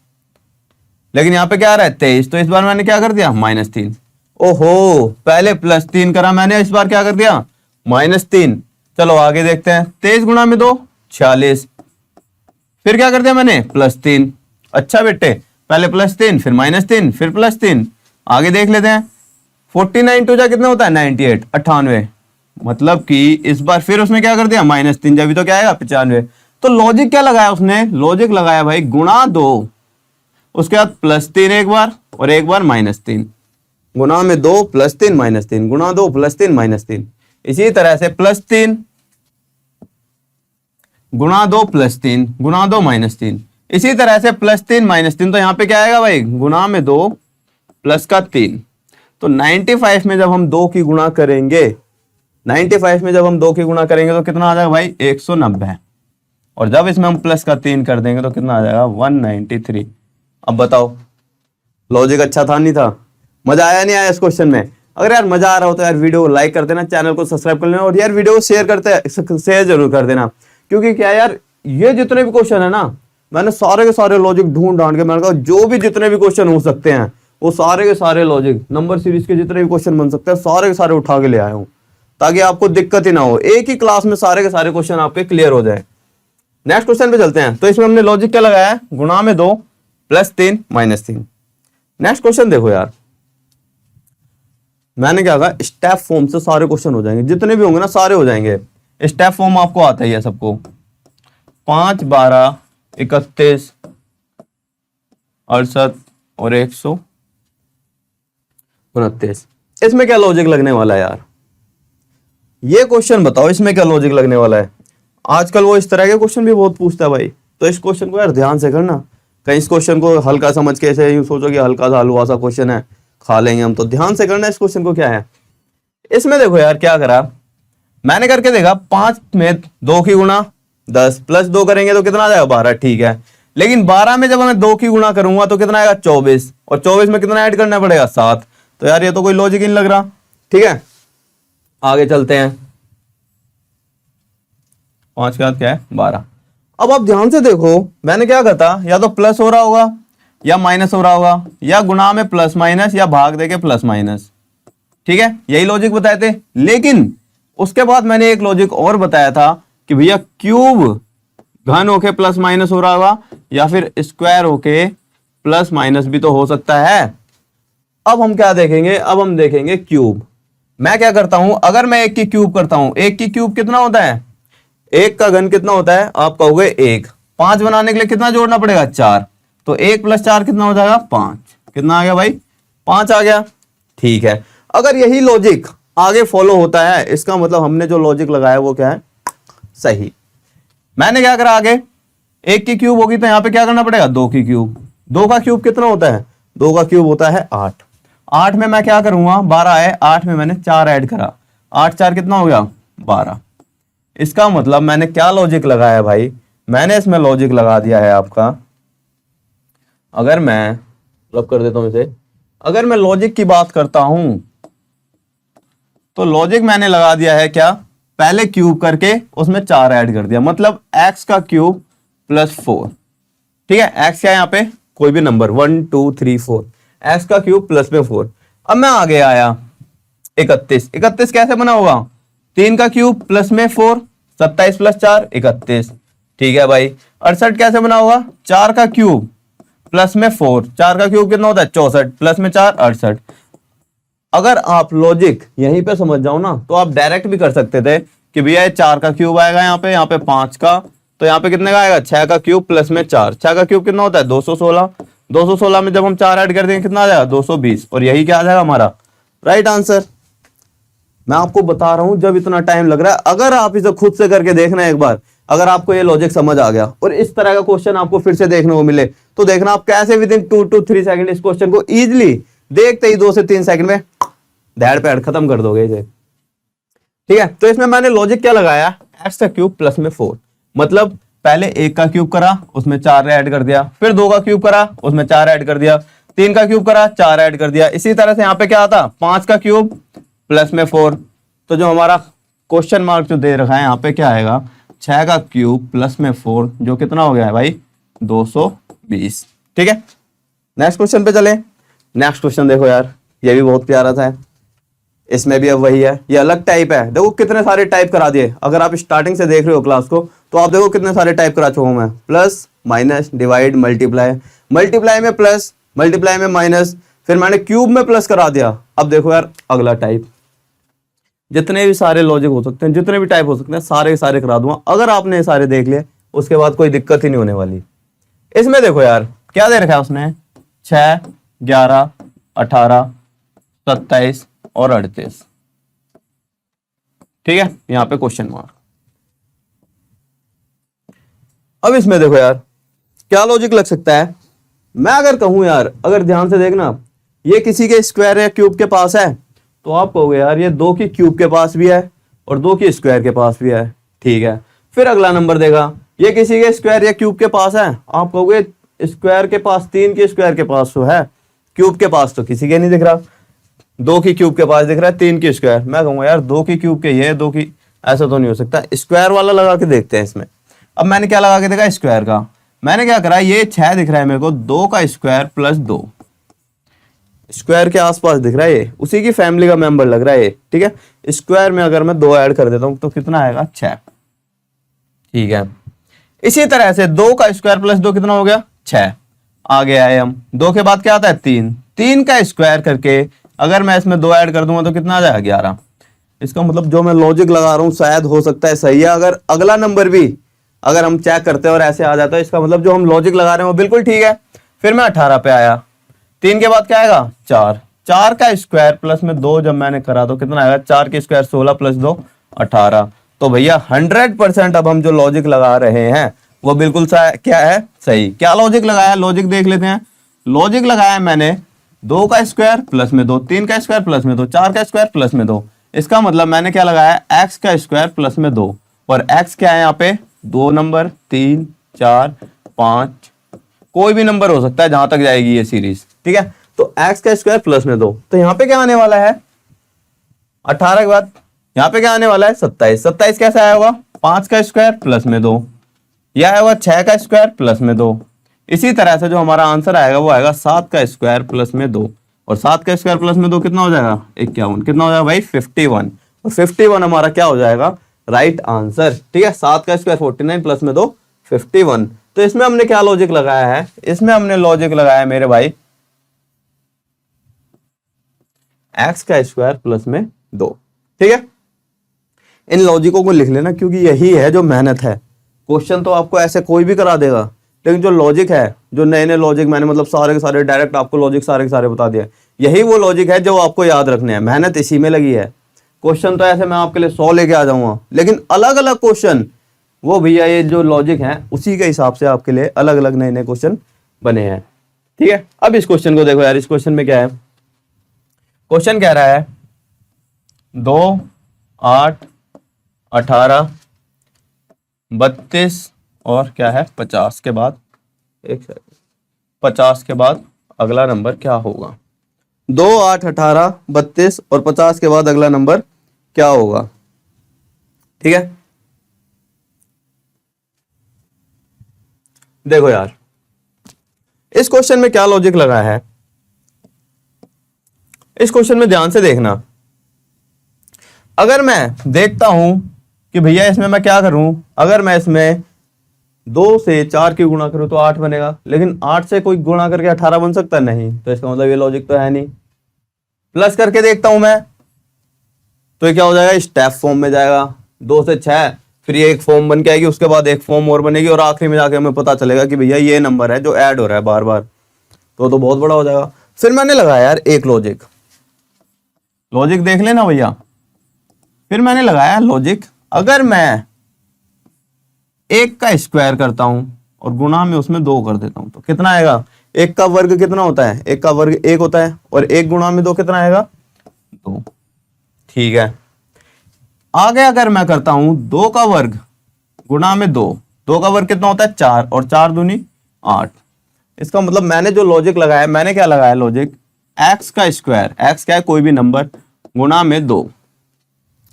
Speaker 1: लेकिन यहां पे क्या आ रहा है 23, तो इस बार मैंने क्या कर दिया -3। ओहो, पहले +3 करा मैंने, इस बार क्या कर दिया -3। चलो आगे देखते हैं, 23 गुणा में 2 46, फिर क्या कर दिया मैंने +3। अच्छा बेटे, पहले +3 फिर -3 फिर +3, आगे देख लेते हैं। 49 टू जा कितना होता है 98 98, मतलब कि इस बार फिर उसने क्या कर दिया -3, जब भी तो क्या आएगा 95। तो लॉजिक क्या लगाया उसने, लॉजिक लगाया भाई गुणा 2, उसके बाद +3 एक बार और एक बार -3, गुणा में 2 +3 -3, गुणा 2 +3 -3, इसी तरह से +3 गुणा 2 +3 गुणा 2 -3, इसी तरह से +3 -3, तो यहां पे क्या आएगा भाई गुणा में 2 प्लस का 3। तो 95 में जब हम 2 की गुणा करेंगे, 95 में जब हम 2 की गुणा करेंगे तो कितना आ जाएगा भाई 190, और जब इसमें हम प्लस का 3 कर देंगे तो कितना आ जाएगा 193। अब बताओ लॉजिक अच्छा था नहीं था, मजा आया नहीं आया इस क्वेश्चन में। अगर यार मजा आ रहा हो तो यार वीडियो को लाइक कर देना, चैनल को सब्सक्राइब कर लेना, और यार वीडियो को शेयर जरूर कर देना, क्योंकि क्या यार ये जितने भी क्वेश्चन है ना, मैंने सारे के सारे लॉजिक ढूंढ ढांड के मैंने कहा जो भी जितने भी क्वेश्चन हो सकते हैं वो सारे के सारे लॉजिक नंबर सीरीज के जितने भी क्वेश्चन बन सकते हैं सारे के सारे उठा के ले आया हूं, ताकि आपको दिक्कत ही ना हो, एक ही क्लास में सारे के सारे क्वेश्चन आपके क्लियर हो जाए। नेक्स्ट क्वेश्चन पे चलते हैं। तो इसमें हमने लॉजिक क्या लगाया है, गुणा में 2 प्लस 3 माइनस 3। नेक्स्ट क्वेश्चन देखो यार, मैंने क्या कहा, स्टेप फॉर्म से सारे क्वेश्चन हो जाएंगे, जितने भी होंगे ना सारे हो जाएंगे। स्टेप फॉर्म आपको आता ही है सबको, 5, 12, 31, 68 और 129। इसमें क्या लॉजिक लगने वाला है यार, ये क्वेश्चन बताओ इसमें क्या लॉजिक लगने वाला है। आजकल वो इस तरह के क्वेश्चन भी बहुत पूछता है भाई, तो इस क्वेश्चन को यार ध्यान से करना, कहीं इस क्वेश्चन को हल्का समझ के ऐसे यूं सोचो कि हल्का सा हलवा सा क्वेश्चन है खा लेंगे हम, तो ध्यान से करना इस क्वेश्चन को क्या है। इसमें देखो यार क्या करा मैंने, करके देखा 5 में 2 की गुणा 10 प्लस 2 करेंगे तो कितना आ जाएगा 12, ठीक है। लेकिन 12 में जब मैं 2 की गुणा करूंगा तो कितना आएगा 24, और 24 में कितना ऐड करना पड़ेगा 7। तो यार ये तो कोई लॉजिक ही नहीं लग रहा, ठीक है। आगे चलते हैं, 5 के बाद क्या है 12। अब आप ध्यान से देखो मैंने क्या करता, या तो प्लस हो रहा होगा या माइनस हो रहा होगा, या गुणा में प्लस माइनस या भाग देके प्लस माइनस, ठीक है, यही लॉजिक बताए थे। लेकिन उसके बाद मैंने एक लॉजिक और बताया था कि भैया क्यूब घन होके प्लस माइनस हो रहा होगा या फिर स्क्वायर होके प्लस माइनस भी तो हो सकता है। अब हम क्या देखेंगे, अब हम देखेंगे क्यूब। मैं क्या करता हूं, अगर मैं 1 की क्यूब करता हूं, 1 की क्यूब कितना होता है, 1 का घन कितना होता है, आप कहोगे 1। 5 बनाने के लिए कितना जोड़ना पड़ेगा 4, तो 1 + 4 कितना हो जाएगा 5। कितना आ गया भाई 5 आ गया, ठीक है। अगर यही लॉजिक आगे फॉलो होता है, इसका मतलब हमने जो लॉजिक लगाया वो क्या है, सही। मैंने क्या करा, आगे 1 की क्यूब होगी तो यहां पे क्या करना पड़ेगा 2 की क्यूब। 2 का क्यूब कितना होता है, 2 का क्यूब होता है 8। 8 में मैं क्या करूंगा, 12 है, 8 में मैंने 4 ऐड करा, 8 4 कितना हो गया 12। इसका मतलब मैंने क्या लॉजिक लगाया भाई, मैंने इसमें लॉजिक लगा दिया है आपका, अगर मैं रब कर देता हूं इसे, अगर मैं लॉजिक की बात करता हूं तो लॉजिक मैंने लगा दिया है क्या, पहले क्यूब करके उसमें 4 ऐड कर दिया, मतलब x का क्यूब प्लस 4, ठीक है। x क्या है यहाँ पे, कोई भी नंबर 1 2 3 4, x का क्यूब प्लस में 4। अब मैं आगे आया 31, 31 कैसे बना होगा, 3 का क्यूब प्लस में 4, 27 प्लस 4 31, ठीक है भाई। 68 कैसे बना होगा, 4 का क्यूब प्लस में 4, 4 का क्यूब कितना होता है 64, प्लस में 4 68। अगर आप लॉजिक यहीं पे समझ जाओ ना तो आप डायरेक्ट भी कर सकते थे कि भैया ये 4 का क्यूब आएगा यहाँ पे 5 का, तो यहाँ पे कितने का आएगा 6 का क्यूब प्लस में 4, 6 का क्यूब कितना होता है 216, 216 में जब हम 4 ऐड कर देंगे कितना आ जाएगा 220, और यही क्या आ जाएगा हमारा राइट आंसर। मैं आपको बता रहा हूं जब इतना टाइम लग रहा है, अगर आप इसे खुद से करके देखना एक बार, अगर आपको ये लॉजिक समझ आ गया और इस तरह का क्वेश्चन आपको फिर से देखने को मिले तो देखना आप कैसे विद इन 2 to 3 सेकंड इस क्वेश्चन को इजीली देखते ही 2 से 3 सेकंड में धैड़ पैड़ खत्म कर दोगे इसे, ठीक है। तो इसमें मैंने लॉजिक क्या लगाया, x का क्यूब प्लस में 4, मतलब पहले 1 का क्यूब करा उसमें 4 ऐड कर दिया, फिर 2 का क्यूब करा उसमें 4 ऐड कर दिया, 3 का क्यूब करा 4 ऐड कर दिया। इसी तरह से यहाँ पे क्या आता 5 का क्यूब प्लस में 4, तो जो हमारा क्वेश्चन मार्क जो दे रखा है यहाँ पे क्या आएगा 6 का क्यूब प्लस में 4, जो कितना हो गया है भाई 220, ठीक है। नेक्स्ट क्वेश्चन पे चले। नेक्स्ट क्वेश्चन देखो यार, ये भी बहुत प्यारा था, इसमें भी अब वही है, ये अलग टाइप है। देखो कितने सारे टाइप करा दिए, अगर आप स्टार्टिंग से देख रहे हो क्लास को तो आप देखो कितने सारे टाइप करा चुका हूं मैं, plus minus divide multiply, multiply में प्लस मल्टीप्लाई में माइनस, फिर मैंने क्यूब में प्लस करा दिया। अब देखो यार अगला टाइप, जितने भी सारे लॉजिक हो सकते हैं, जितने भी टाइप हो सकते हैं सारे सारे करा दूंगा। अगर आपने सारे देख लिए उसके बाद कोई दिक्कत ही नहीं होने वाली। इसमें देखो यार क्या दे रखा है उसने, 6 11 18 27 और 38, ठीक है, यहां पे क्वेश्चन मार्क। अब इसमें देखो यार क्या लॉजिक लग सकता है। मैं अगर कहूं यार, अगर ध्यान से देखना, ये किसी के स्क्वायर या क्यूब के पास है तो आप कहोगे यार ये 2 की क्यूब के पास भी है और 2 की स्क्वायर के पास भी है, ठीक है। फिर अगला नंबर देगा, ये किसी के स्क्वायर या क्यूब के पास है, आप कहोगे स्क्वायर के पास 3 के स्क्वायर के पास तो है, क्यूब के पास तो किसी के नहीं दिख रहा, 2 की क्यूब के पास दिख रहा है 3 की स्क्वायर। मैं कहूंगा यार 2 की क्यूब के ये 2 की, ऐसा तो नहीं हो सकता, स्क्वायर वाला लगा के देखते हैं इसमें। अब मैंने क्या लगा के देखा, स्क्वायर का। मैंने क्या करा, ये 6 दिख रहा है मेरे को, 2 का स्क्वायर प्लस 2, स्क्वायर के आसपास दिख रहा है, ये उसी की फैमिली का मेंबर लग रहा है ये, ठीक है। स्क्वायर में अगर मैं 2 ऐड कर देता हूं तो कितना आएगा, 6, ठीक है। इसी तरह से 2 का स्क्वायर प्लस 2 कितना हो गया, 6। आगे आए हम, 2 के बाद क्या आता है, 3, 3 का स्क्वायर करके अगर मैं इसमें 2 ऐड कर दूंगा तो कितना आ जाएगा, 11। इसका मतलब जो मैं लॉजिक लगा रहा हूं शायद हो सकता है सही है। अगर अगला नंबर भी अगर हम चेक करते हैं और ऐसे आ जाता है, इसका मतलब जो हम लॉजिक लगा रहे हैं वो बिल्कुल ठीक है। फिर मैं 18 पे आया, 3 के बाद क्या आएगा, 4, 4 का स्क्वायर प्लस में 2 जब मैंने करा तो कितना आएगा, 4 के स्क्वायर 16 प्लस 2 18। तो भैया 100% अब हम जो लॉजिक लगा रहे हैं वो बिल्कुल क्या है, सही। क्या लॉजिक लगाया, लॉजिक देख लेते हैं। लॉजिक लगाया मैंने 2 का स्क्वायर प्लस में 2, 3 का स्क्वायर प्लस में 2, 4 का स्क्वायर प्लस में 2। इसका मतलब मैंने क्या लगाया, x का स्क्वायर प्लस में 2, और x क्या है यहाँ पे, 2 नंबर, 3, 4, 5, कोई भी नंबर हो सकता है जहां तक जाएगी ये सीरीज, ठीक है। तो x का स्क्वायर प्लस में 2, तो यहाँ पे क्या आने वाला है, 18 के बाद यहाँ पे क्या आने वाला है, 27। 27 कैसे आया होगा, 5 का स्क्वायर प्लस में 2, यह आया होगा 6 का स्क्वायर प्लस में 2। इसी तरह से जो हमारा आंसर आएगा वो आएगा 7 का स्क्वायर प्लस में 2, और 7 का स्क्वायर प्लस में 2 कितना हो जाएगा, 51। कितना हो जाएगा भाई, 51। और 51 हमारा क्या हो जाएगा, राइट आंसर, ठीक है। 7 का स्क्वायर 49 प्लस में 2 51। तो इसमें हमने क्या लॉजिक लगाया है, इसमें हमने लॉजिक लगाया मेरे भाई x का स्क्वायर प्लस में 2, ठीक है। इन लॉजिकों को लिख लेना क्योंकि यही है जो मेहनत है। क्वेश्चन तो आपको ऐसे कोई भी करा देगा, लेकिन जो लॉजिक है, जो नए नए लॉजिक मैंने मतलब सारे के सारे डायरेक्ट आपको लॉजिक सारे के सारे बता दिया, यही वो लॉजिक है जो आपको याद रखने हैं। मेहनत इसी में लगी है। क्वेश्चन तो ऐसे मैं आपके लिए 100 लेके आ जाऊंगा, लेकिन अलग अलग क्वेश्चन वो भैया ये जो लॉजिक है उसी के हिसाब से आपके लिए अलग अलग नए नए क्वेश्चन बने हैं, ठीक है। अब इस क्वेश्चन को देखो यार, इस क्वेश्चन में क्या है, क्वेश्चन कह रहा है 2, 8, 18, 32 और क्या है 50 के बाद, एक सेकंड, 50 के बाद अगला नंबर क्या होगा। 2, 8, 18, 32 और 50 के बाद अगला नंबर क्या होगा, ठीक है। देखो यार, इस क्वेश्चन में क्या लॉजिक लगा है, इस क्वेश्चन में ध्यान से देखना। अगर मैं देखता हूं कि भैया इसमें मैं क्या करूं, अगर मैं इसमें 2 से 4 की गुणा करूं तो 8 बनेगा, लेकिन 8 से कोई गुणा करके 18 बन सकता नहीं, तो इसका मतलब ये लॉजिक तो है नहीं। प्लस करके देखता हूं मैं तो ये क्या हो जाएगा, स्टेप फॉर्म में जाएगा, 2 से 6, फिर ये एक फॉर्म बन के आएगी, उसके बाद एक फॉर्म और बनेगी, और आखिरी में जाके हमें पता चलेगा कि भैया ये नंबर है जो ऐड हो रहा है बार बार, तो बहुत बड़ा हो जाएगा। फिर मैंने लगाया यार एक लॉजिक, लॉजिक देख लेना भैया। फिर मैंने लगाया लॉजिक, अगर मैं 1 का स्क्वायर करता हूं और गुणा में उसमें 2 कर देता हूं तो कितना आएगा, 1 का वर्ग कितना होता है, 1 का वर्ग 1 होता है, और 1 गुणा में 2 कितना आएगा, 2, ठीक है। आगे अगर मैं करता हूं 2 का वर्ग गुणा में 2, 2 का वर्ग कितना होता है 4, और 4 दूनी 8। इसका मतलब मैंने जो लॉजिक लगाया, मैंने क्या लगाया लॉजिक, x का स्क्वायर, x क्या है कोई भी नंबर, गुणा में 2।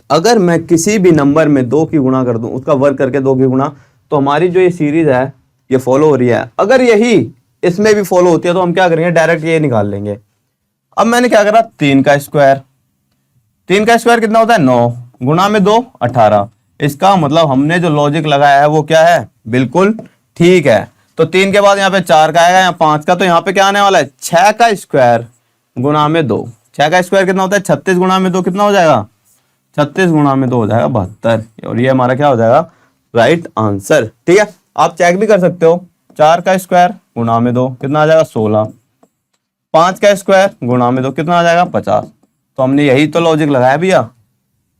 Speaker 1: अगर मैं किसी भी नंबर में 2 की गुणा कर दूं, उसका वर्ग करके 2 की गुणा, तो हमारी जो ये सीरीज है ये फॉलो हो रही है। अगर यही इसमें भी फॉलो होती है तो हम क्या करेंगे, डायरेक्ट ये निकाल लेंगे। अब मैंने क्या करा, 3 का स्क्वायर, 3 का स्क्वायर कितना होता है 9, गुणा में 2 18। इसका मतलब हमने जो लॉजिक लगाया है वो क्या है, बिल्कुल ठीक है। तो 3 के बाद यहाँ पे 4 का आएगा, यहाँ 5 का, तो यहाँ पे क्या आने वाला है 6 का स्क्वायर गुणा में 2। 6 का स्क्वायर कितना होता है 36, गुणा में 2 कितना हो जाएगा, 36 गुणा में 2 हो जाएगा 72, और ये हमारा क्या हो जाएगा, राइट आंसर, ठीक है। आप चेक भी कर सकते हो, 4 का स्क्वायर गुणा में 2 कितना आ जाएगा 16, 5 का स्क्वायर गुणा में 2 कितना आ जाएगा 50। तो हमने यही तो लॉजिक लगाया भैया,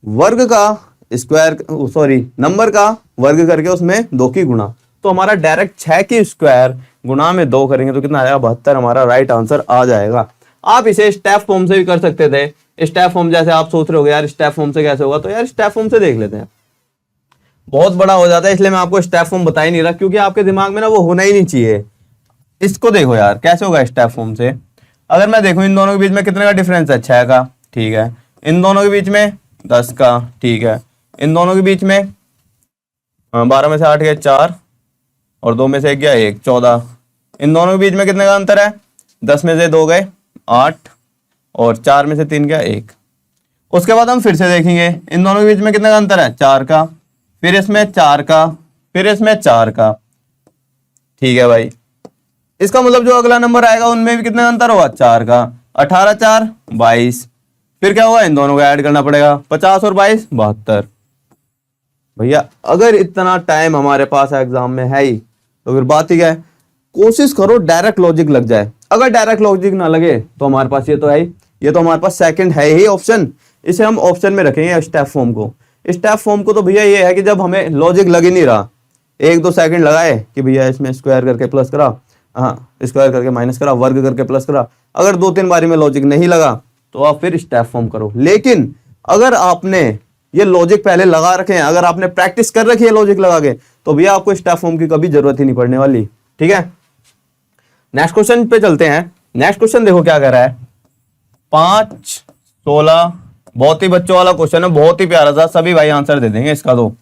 Speaker 1: वर्ग का स्क्वायर, सॉरी नंबर का वर्ग करके उसमें 2 की गुणा, तो हमारा डायरेक्ट 6 की स्क्वायर गुणा में 2 करेंगे तो कितना आ जाएगा 72, हमारा राइट आंसर आ जाएगा। आप इसे स्टेप फॉर्म से भी कर सकते थे। स्टेप फॉर्म जैसे आप सोच रहे हो यार स्टेप फॉर्म से कैसे होगा, तो यार स्टेप फॉर्म से देख लेते हैं, बहुत बड़ा हो जाता है, इसलिए मैं आपको स्टेप फॉर्म बता ही नहीं रहा, क्योंकि आपके दिमाग में ना वो होना ही नहीं चाहिए। इसको देखो यार कैसे होगा स्टेप फॉर्म से। अगर मैं देखूं इन दोनों के बीच में कितने का डिफरेंस है, 6 का, ठीक है। इन दोनों के बीच में 10 का, ठीक है। इन दोनों के बीच में 12 में से 8 गए 4 और 2 में से 1 गया 1, 14। इन दोनों के बीच में कितने का अंतर है? 10 में से 2 गए 8 और 4 में से 3 गया 1। उसके बाद हम फिर से देखेंगे इन दोनों के बीच में कितने का अंतर है? 4 का, फिर इसमें 4 का, फिर इसमें 4 का। ठीक है भाई, इसका मतलब जो अगला नंबर आएगा उनमें भी कितने का अंतर होगा? 4 का। 18 4 22। फिर क्या होगा? इन दोनों को ऐड करना पड़ेगा, 50 और 22 72। भैया अगर इतना टाइम हमारे पास एग्जाम में है ही तो फिर बात ही क्या है। कोशिश करो डायरेक्ट लॉजिक लग जाए। अगर डायरेक्ट लॉजिक ना लगे तो हमारे पास ये तो है ही, ये तो हमारे पास सेकंड है ही ऑप्शन। इसे हम ऑप्शन में रखेंगे स्टेप फॉर्म को। स्टेप फॉर्म को तो भैया ये है कि जब हमें लॉजिक लग ही नहीं रहा, 1-2 सेकंड लगाए कि भैया इसमें स्क्वायर करके प्लस करा, हाँ स्क्वायर करके माइनस करा, वर्ग करके प्लस करा, अगर 2-3 बारी में लॉजिक नहीं लगा तो आप फिर स्टेप फॉर्म करो। लेकिन अगर आपने ये लॉजिक पहले लगा रखे हैं, अगर आपने प्रैक्टिस कर रखी है लॉजिक लगा के, तो भैया आपको स्टेप फॉर्म की कभी जरूरत ही नहीं पड़ने वाली। ठीक है, नेक्स्ट क्वेश्चन पे चलते हैं। नेक्स्ट क्वेश्चन देखो क्या कह रहा है, 5 16। बहुत ही बच्चों वाला क्वेश्चन है, बहुत ही प्यारा सा। सभी भाई आंसर दे देंगे इसका, तो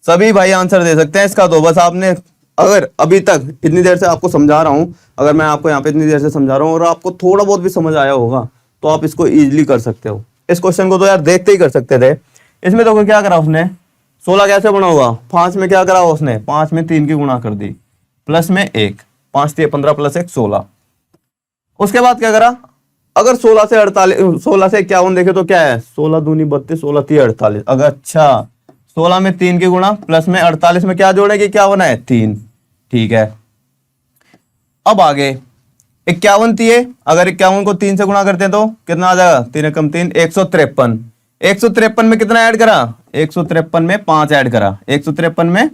Speaker 1: सभी भाई आंसर दे सकते हैं इसका। तो बस आपने अगर अभी तक इतनी देर से आपको समझा रहा हूं, अगर मैं आपको यहाँ पे इतनी देर से समझा रहा हूँ और आपको थोड़ा बहुत भी समझ आया होगा तो आप इसको इजीली कर सकते हो। इस क्वेश्चन को तो यार देखते ही कर सकते थे। इसमें तो क्या करा उसने, 16 कैसे बना होगा? 5 में क्या करा उसने, 5 में 3 की गुणा कर दी, प्लस में 1, 5 3 15 प्लस 1 16। उसके बाद क्या करा, अगर 16 से 51 देखे तो क्या है, 16 दूनी 32, 16 3 48। अगर अच्छा 16 में 3 की गुणा प्लस में 48 में क्या जोड़ेगी, क्या बना है 3। ठीक है, अब आगे 51 थी, अगर 51 को 3 से गुणा करते हैं तो कितना आ जाएगा, 3 एकम 3 153। 153 में कितना ऐड करा, 153 में 5 ऐड करा, 153 में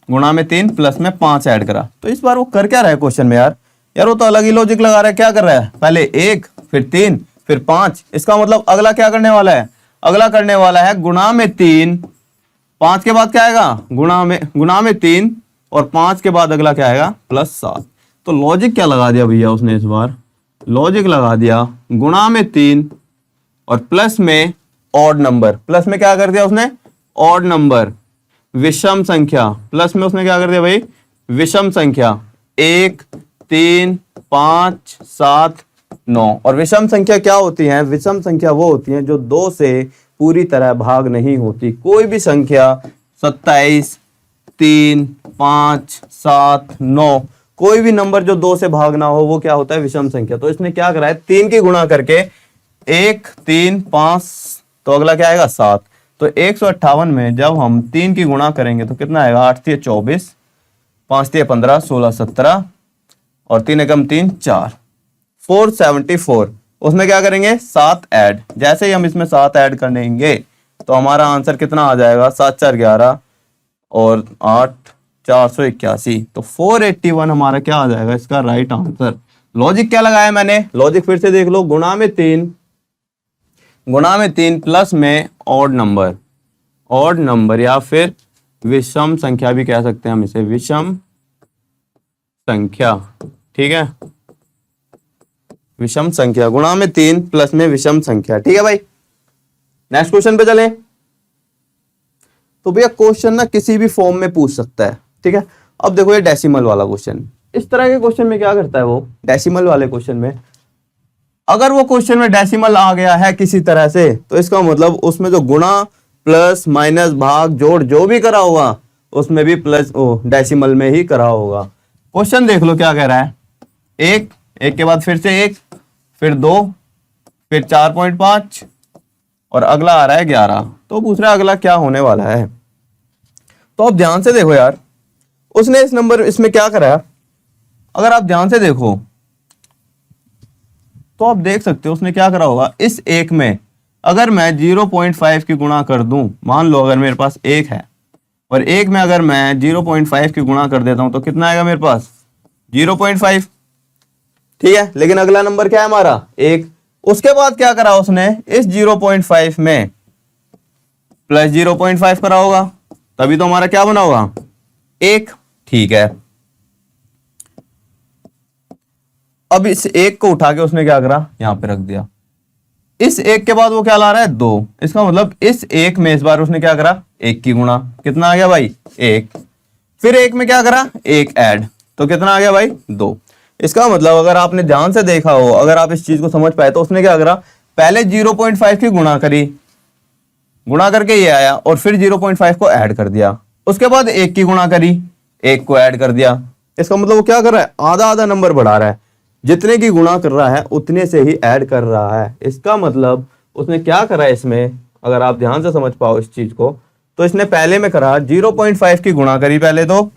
Speaker 1: गुणा में 3 प्लस में 5 ऐड करा। तो इस बार वो कर क्या रहा है क्वेश्चन में यार वो तो अलग ही लॉजिक लगा रहा है। क्या कर रहा है, पहले 1 फिर 3 फिर 5। इसका मतलब अगला क्या करने वाला है, अगला करने वाला है गुणा में 3, 5 के बाद क्या आएगा, गुणा में 3 और 5 के बाद अगला क्या आएगा, प्लस 7। तो लॉजिक क्या लगा दिया भैया उसने इस बार, लॉजिक लगा दिया गुणा में 3 और प्लस में ऑड नंबर। प्लस में क्या कर दिया उसने, ऑड नंबर, विषम संख्या। प्लस में उसने क्या कर दिया भाई, विषम संख्या, 1 3 5 7 9। और विषम संख्या क्या होती है, विषम संख्या वो होती है जो 2 से पूरी तरह भाग नहीं होती। कोई भी संख्या 27 3 5 7 9, कोई भी नंबर जो 2 से भाग ना हो वो क्या होता है, विषम संख्या। तो इसने क्या करा है, 3 की गुणा करके 1 3 5 तो अगला क्या आएगा 7। तो 158 में जब हम 3 की गुणा करेंगे तो कितना आएगा, 8 3 24, 5 3 15 16 17 और 3 एकम 3 4, 474। उसमें क्या करेंगे, 7 ऐड। जैसे ही हम इसमें 7 ऐड करेंगे तो हमारा आंसर कितना आ जाएगा, 7 4 11 और 8 481। तो 481 हमारा क्या आ जाएगा इसका राइट आंसर। लॉजिक क्या लगाया मैंने, लॉजिक फिर से देख लो, गुणा में 3 प्लस में ऑड नंबर या फिर विषम संख्या भी कह सकते हैं हम इसे, विषम संख्या। ठीक है, विषम संख्या, गुणा में 3 प्लस में विषम संख्या। ठीक है भाई, नेक्स्ट क्वेश्चन पे चलें। तो भैया क्वेश्चन ना किसी भी फॉर्म में पूछ सकता है। ठीक है, अब देखो ये डेसिमल वाला क्वेश्चन, इस तरह के क्वेश्चन में क्या करता है वो, डेसिमल वाले क्वेश्चन में अगर वो क्वेश्चन में डेसिमल आ गया है किसी तरह से, तो इसका मतलब उसमें जो गुणा प्लस माइनस भाग जोड़ जो भी करा होगा उसमें भी प्लस डेसिमल में ही करा होगा। क्वेश्चन देख लो क्या कह रहा है, 1 के बाद फिर से 1 फिर 2 फिर 4.5 और अगला आ रहा है 11। तो पूछ रहा है अगला क्या होने वाला है। तो आप ध्यान से देखो यार, उसने इस नंबर इसमें क्या करा है, अगर आप ध्यान से देखो तो आप देख सकते हो उसने क्या करा होगा। इस 1 में अगर मैं 0.5 की गुणा कर दूं, मान लो अगर मेरे पास 1 है और 1 में अगर मैं 0.5 की गुणा कर देता हूं तो कितना आएगा मेरे पास, 0.5। ठीक है, लेकिन अगला नंबर क्या है हमारा 1। उसके बाद क्या करा उसने, इस 0.5 में प्लस 0.5 करा होगा, तभी तो हमारा क्या बना होगा 1। ठीक है, अब इस 1 को उठा के उसने क्या करा, यहां पे रख दिया। इस 1 के बाद वो क्या ला रहा है 2। इसका मतलब इस 1 में इस बार उसने क्या करा 1 की गुणा, कितना आ गया भाई 1। फिर 1 में क्या करा, 1 ऐड, तो कितना आ गया भाई 2। इसका मतलब अगर आपने ध्यान से देखा हो, अगर आप इस चीज को समझ पाए, तो उसने क्या करा, पहले 0.5 की गुणा करी, गुणा करके ये आया, और फिर 0.5 को ऐड कर दिया, उसके बाद 1 की गुणा करी, 1 को ऐड कर दिया। इसका मतलब वो क्या कर रहा है, आधा आधा नंबर बढ़ा रहा है, जितने की गुणा कर रहा है उतने से ही ऐड कर रहा है। इसका मतलब उसने क्या करा है इसमें, अगर आप ध्यान से समझ पाओ इस चीज को, तो इसने पहले में करा 0.5 की गुणा करी, पहले तो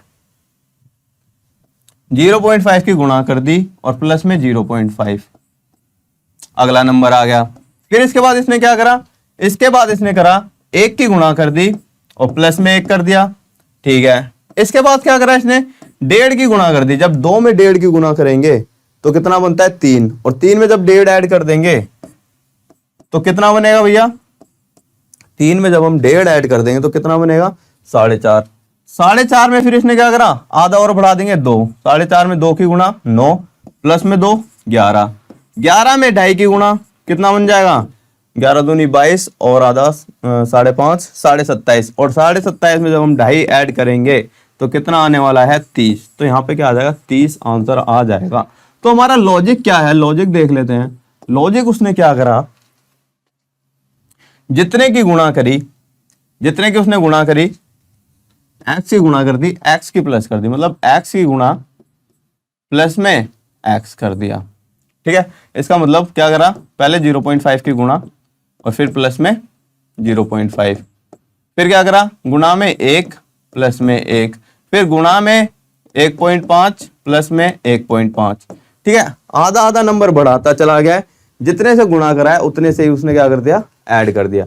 Speaker 1: 0.5 की गुणा कर दी और प्लस में 0.5, अगला नंबर आ गया। फिर इसके बाद इसने क्या करा, इसके बाद इसने करा 1 की गुणा कर दी और प्लस में 1 कर दिया, ठीक है। इसके बाद क्या करा इसने, 1.5 की गुणा कर दी। जब 2 में 1.5 की गुणा करेंगे तो कितना बनता है 3, और 3 में जब 1.5 ऐड कर देंगे तो कितना बनेगा भैया, 3 में जब हम 1.5 ऐड कर देंगे तो कितना बनेगा 4.5। 4.5 में फिर इसने क्या करा, आधा और बढ़ा देंगे 2, 4.5 में 2 की गुणा 9, प्लस में 2 11, 11 में 2.5 की गुणा, कितना बन जाएगा 11 दूनी 22 और आधा 5.5 27, और 27.5 में जब हम 2.5 ऐड करेंगे तो कितना आने वाला है 30। तो यहाँ पे क्या आ जाएगा 30 आंसर आ जाएगा। तो हमारा लॉजिक क्या है, लॉजिक देख लेते हैं। लॉजिक उसने क्या करा, जितने की गुणा करी, जितने की उसने गुणा करी, x की गुणा कर दी, x की प्लस कर दी, मतलब x की गुणा प्लस में x कर दिया, ठीक है। इसका मतलब क्या करा, पहले 0.5 की गुणा और फिर प्लस में 0.5, फिर क्या करा, गुणा में 1 प्लस में 1, फिर गुणा में 1.5 प्लस में 1.5, ठीक है। आधा आधा नंबर बढ़ाता चला गया, जितने से गुणा करा है उतने से ही उसने क्या कर दिया, ऐड कर दिया।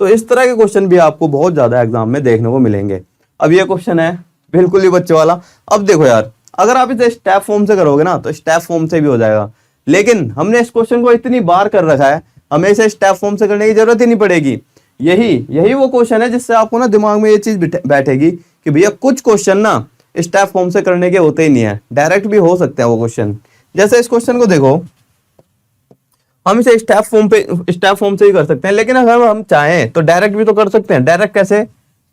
Speaker 1: तो इस तरह के क्वेश्चन भी आपको बहुत ज्यादा एग्जाम में देखने को मिलेंगे। अब ये क्वेश्चन है बिल्कुल ही बच्चे वाला। अब देखो यार, अगर आप इसे स्टेप फॉर्म से करोगे ना तो स्टेप फॉर्म से भी हो जाएगा, लेकिन हमने इस क्वेश्चन को इतनी बार कर रखा है, हमें इसे स्टेप फॉर्म से करने की जरूरत ही नहीं पड़ेगी। यही वो क्वेश्चन है जिससे आपको ना दिमाग में ये चीज बैठेगी कि भैया कुछ क्वेश्चन ना स्टेप फॉर्म से करने के होते ही नहीं है, डायरेक्ट भी हो सकते हैं वो क्वेश्चन। जैसे इस क्वेश्चन को देखो, हम इसे स्टेप फॉर्म से ही कर सकते हैं, लेकिन अगर हम चाहें तो डायरेक्ट भी तो कर सकते हैं। डायरेक्ट कैसे,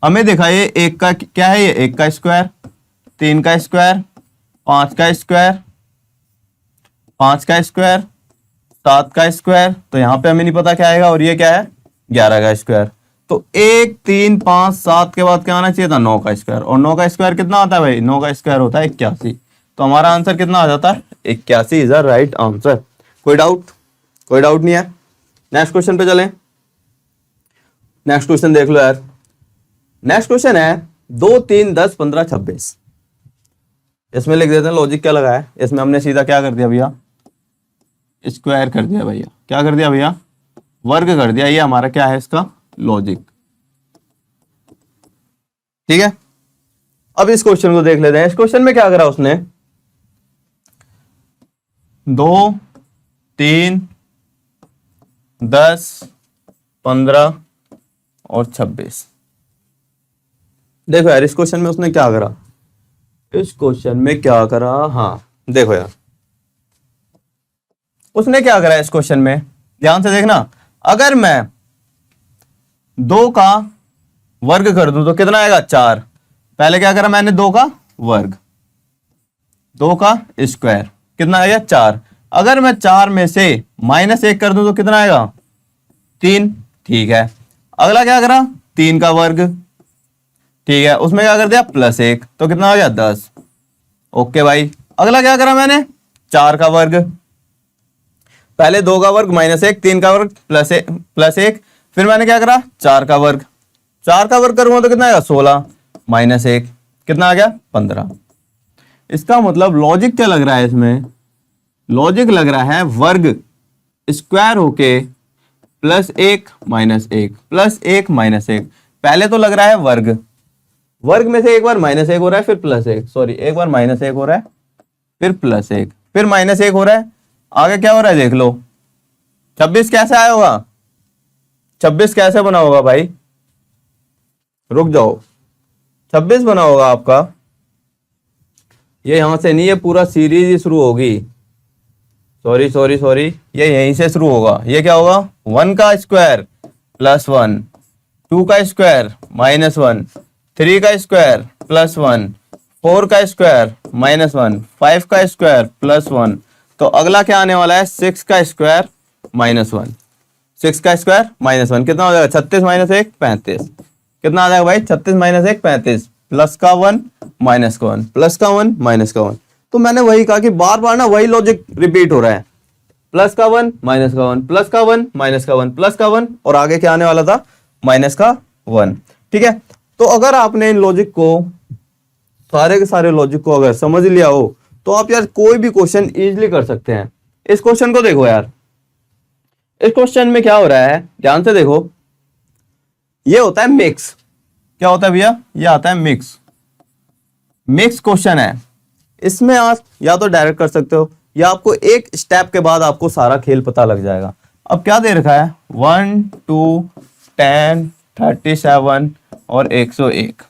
Speaker 1: हमें देखा ये 1 का क्या है, ये 1 का स्क्वायर, 3 का स्क्वायर, 5 का स्क्वायर, 5 का स्क्वायर, 7 का स्क्वायर, तो यहाँ पे हमें नहीं पता क्या आएगा, और ये क्या है 11 का स्क्वायर। तो 1 3 5 7 के बाद क्या आना चाहिए था 9 का स्क्वायर, और 9 का स्क्वायर कितना आता है भाई, 9 का स्क्वायर होता है 81। तो हमारा आंसर कितना आ जाता है 81 इज द राइट आंसर। कोई डाउट, कोई डाउट नहीं है। नेक्स्ट क्वेश्चन पे चलें। नेक्स्ट क्वेश्चन देख लो यार। नेक्स्ट क्वेश्चन है 2 3 10 15 26। इसमें लिख देते हैं लॉजिक क्या लगा है। इसमें हमने सीधा क्या कर दिया भैया, स्क्वायर कर दिया भैया, क्या कर दिया भैया, वर्ग कर दिया। ये हमारा क्या है इसका लॉजिक, ठीक है। अब इस क्वेश्चन को देख लेते हैं। इस क्वेश्चन में क्या करा उसने, 2 3 10 15 और 26। देखो यार इस क्वेश्चन में उसने क्या करा, इस क्वेश्चन में क्या करा, हाँ देखो यार उसने क्या करा इस क्वेश्चन में, ध्यान से देखना। अगर मैं 2 का वर्ग कर दूं तो कितना आएगा 4। पहले क्या करा मैंने, 2 का वर्ग, 2 का स्क्वायर, कितना आएगा 4। अगर मैं 4 में से -1 कर दूं तो कितना आएगा 3, ठीक है। अगला क्या करा 3 का वर्ग, ठीक है, उसमें क्या कर दिया +1, तो कितना आ गया 10। ओके भाई। अगला क्या करा मैंने 4 का वर्ग, पहले 2 का वर्ग -1, 3 का वर्ग +1, फिर मैंने क्या करा 4 का वर्ग, 4 का वर्ग करूंगा तो कितना आएगा 16 -1 कितना आ गया 15। इसका मतलब लॉजिक क्या लग रहा है इसमें, लॉजिक लग रहा है वर्ग स्क्वायर होके +1 -1 +1 -1। पहले तो लग रहा है वर्ग, वर्ग में से एक बार -1 हो रहा है फिर +1, सॉरी एक बार -1 हो रहा है फिर +1 फिर -1 हो रहा है, आगे क्या हो रहा है देख लो। 26 कैसे आया होगा, 26 कैसे बना होगा भाई, रुक जाओ, 26 बना होगा आपका, ये यहां से नहीं, ये पूरा सीरीज ही शुरू होगी, सॉरी ये यहीं से शुरू होगा। ये क्या होगा 1 का स्क्वायर +1, 2 का स्क्वायर -1, 3 का स्क्वायर +1, 4 का स्क्वायर -1, 5 का स्क्वायर +1। तो अगला क्या आने वाला है? 6 का स्क्वायर -1। 6 का स्क्वायर -1 कितना हो जाएगा? 36 - 1 35। कितना आ जाएगा भाई? 36 - 1 35, प्लस का 1 माइनस का 1, प्लस का 1 माइनस का 1। तो मैंने वही कहा कि बार बार ना वही लॉजिक रिपीट हो रहा है, प्लस का 1 माइनस का 1, प्लस का 1 माइनस का 1, प्लस का 1 और आगे क्या आने वाला था? माइनस का 1। ठीक है, तो अगर आपने इन लॉजिक को, सारे के सारे लॉजिक को अगर समझ लिया हो तो आप यार कोई भी क्वेश्चन इजीली कर सकते हैं। इस क्वेश्चन को देखो यार, इस क्वेश्चन में क्या हो रहा है, ध्यान से देखो। ये होता है मिक्स। क्या होता है भैया? ये आता है मिक्स। मिक्स क्वेश्चन है। इसमें आप या तो डायरेक्ट कर सकते हो या आपको एक स्टेप के बाद आपको सारा खेल पता लग जाएगा। अब क्या दे रखा है? 1 2 10 37 और 101।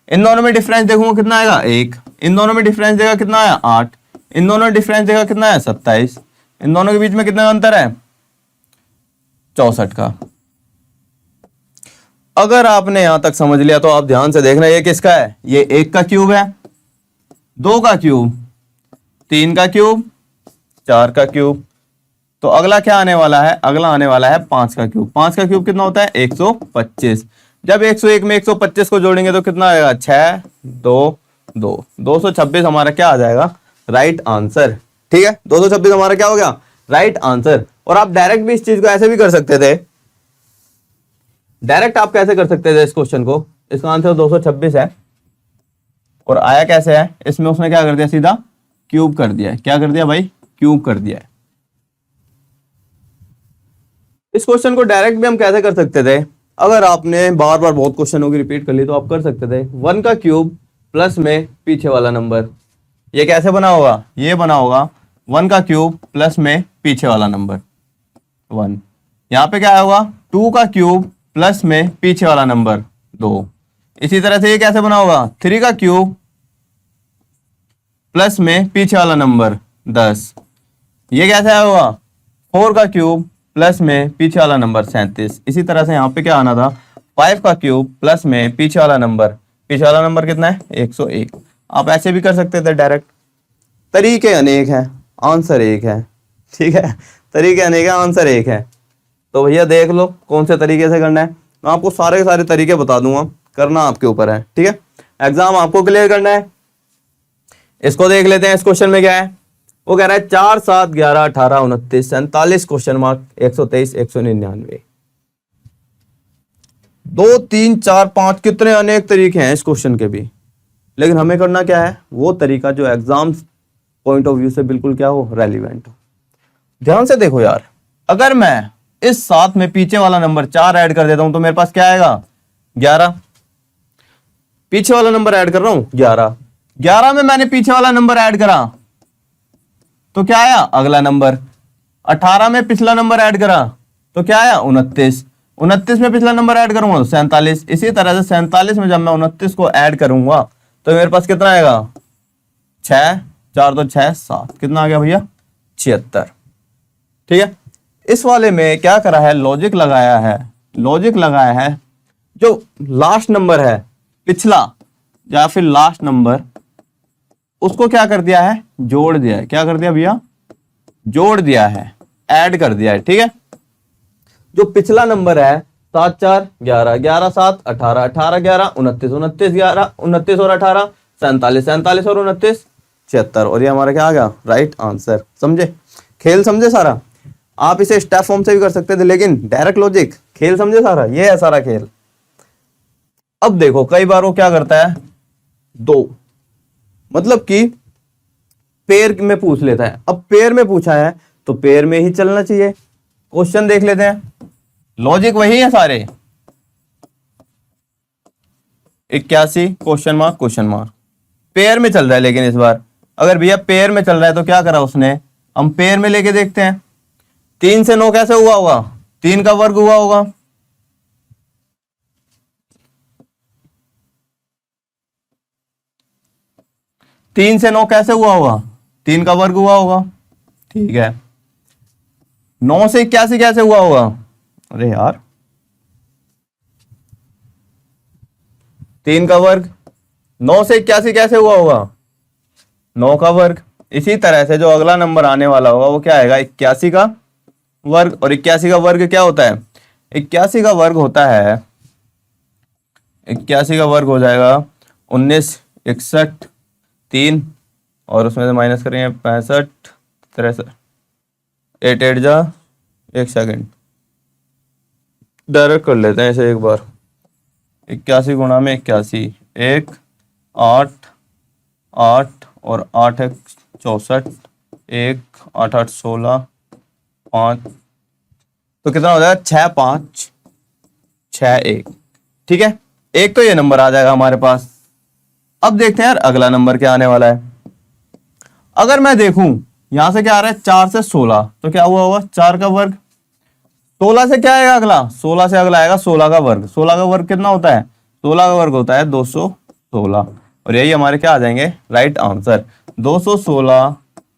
Speaker 1: इन दोनों में डिफरेंस देखूंगा कितना आएगा? 1। इन दोनों में डिफरेंस देगा कितना आया? 8। इन दोनों में डिफरेंस देगा कितना है? 27। इन दोनों के बीच में कितना अंतर है? 64 का। अगर आपने यहां तक समझ लिया तो आप ध्यान से देखना, ये किसका है? ये 1 का क्यूब है, 2 का क्यूब, 3 का क्यूब, 4 का क्यूब। तो अगला क्या आने वाला है? अगला आने वाला है 5 का क्यूब। 5 का क्यूब कितना होता है? 125। जब 101 में 125 को जोड़ेंगे तो कितना आएगा? 6 2 2, 226 हमारा क्या आ जाएगा? Right answer. ठीक है, 226 हमारा क्या हो गया? Right answer. और आप डायरेक्ट भी इस चीज को ऐसे भी कर सकते थे। डायरेक्ट आप कैसे कर सकते थे इस क्वेश्चन को? इसका आंसर 226 है और आया कैसे है? इसमें उसने क्या कर दिया? सीधा क्यूब कर दिया है। क्या कर दिया भाई? क्यूब कर दिया है। इस क्वेश्चन को डायरेक्ट भी हम कैसे कर सकते थे? अगर आपने बार बार बहुत क्वेश्चनों की रिपीट कर ली तो आप कर सकते थे 1 का क्यूब प्लस में पीछे वाला नंबर। ये कैसे बना होगा? ये बना होगा 1 का क्यूब प्लस में पीछे वाला नंबर 1। यहां पे क्या होगा? 2 का क्यूब प्लस में पीछे वाला नंबर 2। इसी तरह से ये कैसे बना होगा? 3 का क्यूब प्लस में पीछे वाला नंबर 10। ये कैसे होगा? 4 का क्यूब प्लस में पीछे वाला नंबर 37। इसी तरह से यहाँ पे क्या आना था? 5 का क्यूब प्लस में पीछे वाला नंबर कितना है? 101। आप ऐसे भी कर सकते थे डायरेक्ट। तरीके अनेक हैं, आंसर एक है। ठीक है, तरीके अनेक है, आंसर एक है। तो भैया देख लो कौन से तरीके से करना है। मैं आपको सारे के सारे तरीके बता दूंगा, करना आपके ऊपर है। ठीक है, एग्जाम आपको क्लियर करना है। इसको देख लेते हैं। इस क्वेश्चन में क्या है? वो कह रहा है 4 7 11 18 29 47 क्वेश्चन मार्क 123 199। 2 3 4 5 कितने अनेक तरीके हैं इस क्वेश्चन के भी, लेकिन हमें करना क्या है? वो तरीका जो एग्जाम पॉइंट ऑफ व्यू से बिल्कुल क्या हो? रेलिवेंट हो। ध्यान से देखो यार, अगर मैं इस 7 में पीछे वाला नंबर 4 ऐड कर देता हूं तो मेरे पास क्या आएगा? 11। पीछे वाला नंबर ऐड कर रहा हूं 11। 11 में मैंने पीछे वाला नंबर ऐड करा तो क्या आया? अगला नंबर। 18 में पिछला नंबर ऐड करा तो क्या आया? 29। 29 में पिछला नंबर ऐड करूंगा तो 47। इसी तरह से 47 में जब मैं 29 को ऐड करूंगा तो मेरे पास कितना आएगा? 6 4 तो 6 7। कितना आ गया भैया? 76। ठीक है, इस वाले में क्या करा है? लॉजिक लगाया है। लॉजिक लगाया है, जो लास्ट नंबर है पिछला या फिर लास्ट नंबर, उसको क्या कर दिया है? जोड़ दिया है। क्या कर दिया भैया? जोड़ दिया है, ऐड कर दिया है। ठीक है, जो पिछला नंबर है 7 4 11 11 7 18 18 11 29 29 11 29 और 18 47 47 और 29 76। और ये हमारा क्या आ गया? Right answer. समझे? खेल समझे सारा? आप इसे स्टेप फॉर्म से भी कर सकते थे, लेकिन डायरेक्ट लॉजिक, खेल समझे सारा? ये है सारा खेल। अब देखो कई बार वो क्या करता है? 2 मतलब कि पेयर में पूछ लेता है। अब पेयर में पूछा है तो पेयर में ही चलना चाहिए। क्वेश्चन देख लेते हैं, लॉजिक वही है सारे। 81 क्वेश्चन मार्क पेयर में चल रहा है। लेकिन इस बार अगर भैया पेयर में चल रहा है तो क्या करा उसने? हम पेयर में लेके देखते हैं। 3 से 9 कैसे हुआ होगा? 3 का वर्ग हुआ होगा। तीन से 9 कैसे हुआ होगा? 3 का वर्ग हुआ होगा। ठीक है, 9 से 81 कैसे हुआ होगा? अरे यार, 3 का वर्ग, 9 से 81 कैसे हुआ होगा, 9 का वर्ग। इसी तरह से जो अगला नंबर आने वाला होगा वो क्या आएगा, 81 का वर्ग। और 81 का वर्ग क्या होता है, 81 का वर्ग होता है, 81 का वर्ग हो जाएगा 19, 61, 3 और उसमें से माइनस करेंगे 65, 63, 8 8 जा, एक सेकेंड डायरेक्ट कर लेते हैं इसे एक बार। 81 गुणा में 81, 1 8 8 और 8 1 64, 1 8 8 16, 5 तो कितना हो जाएगा, 6 5 6 1। ठीक है, एक तो ये नंबर आ जाएगा हमारे पास। अब देखते हैं यार अगला नंबर क्या आने वाला है। अगर मैं देखूं यहां से क्या आ रहा है, 4 से 16, तो क्या हुआ होगा, 4 का वर्ग। 16 से क्या आएगा अगला, 16 से अगला आएगा 16 का वर्ग। 16 का वर्ग कितना होता है, 16 का वर्ग होता है 216। और यही हमारे क्या आ जाएंगे, राइट आंसर 216।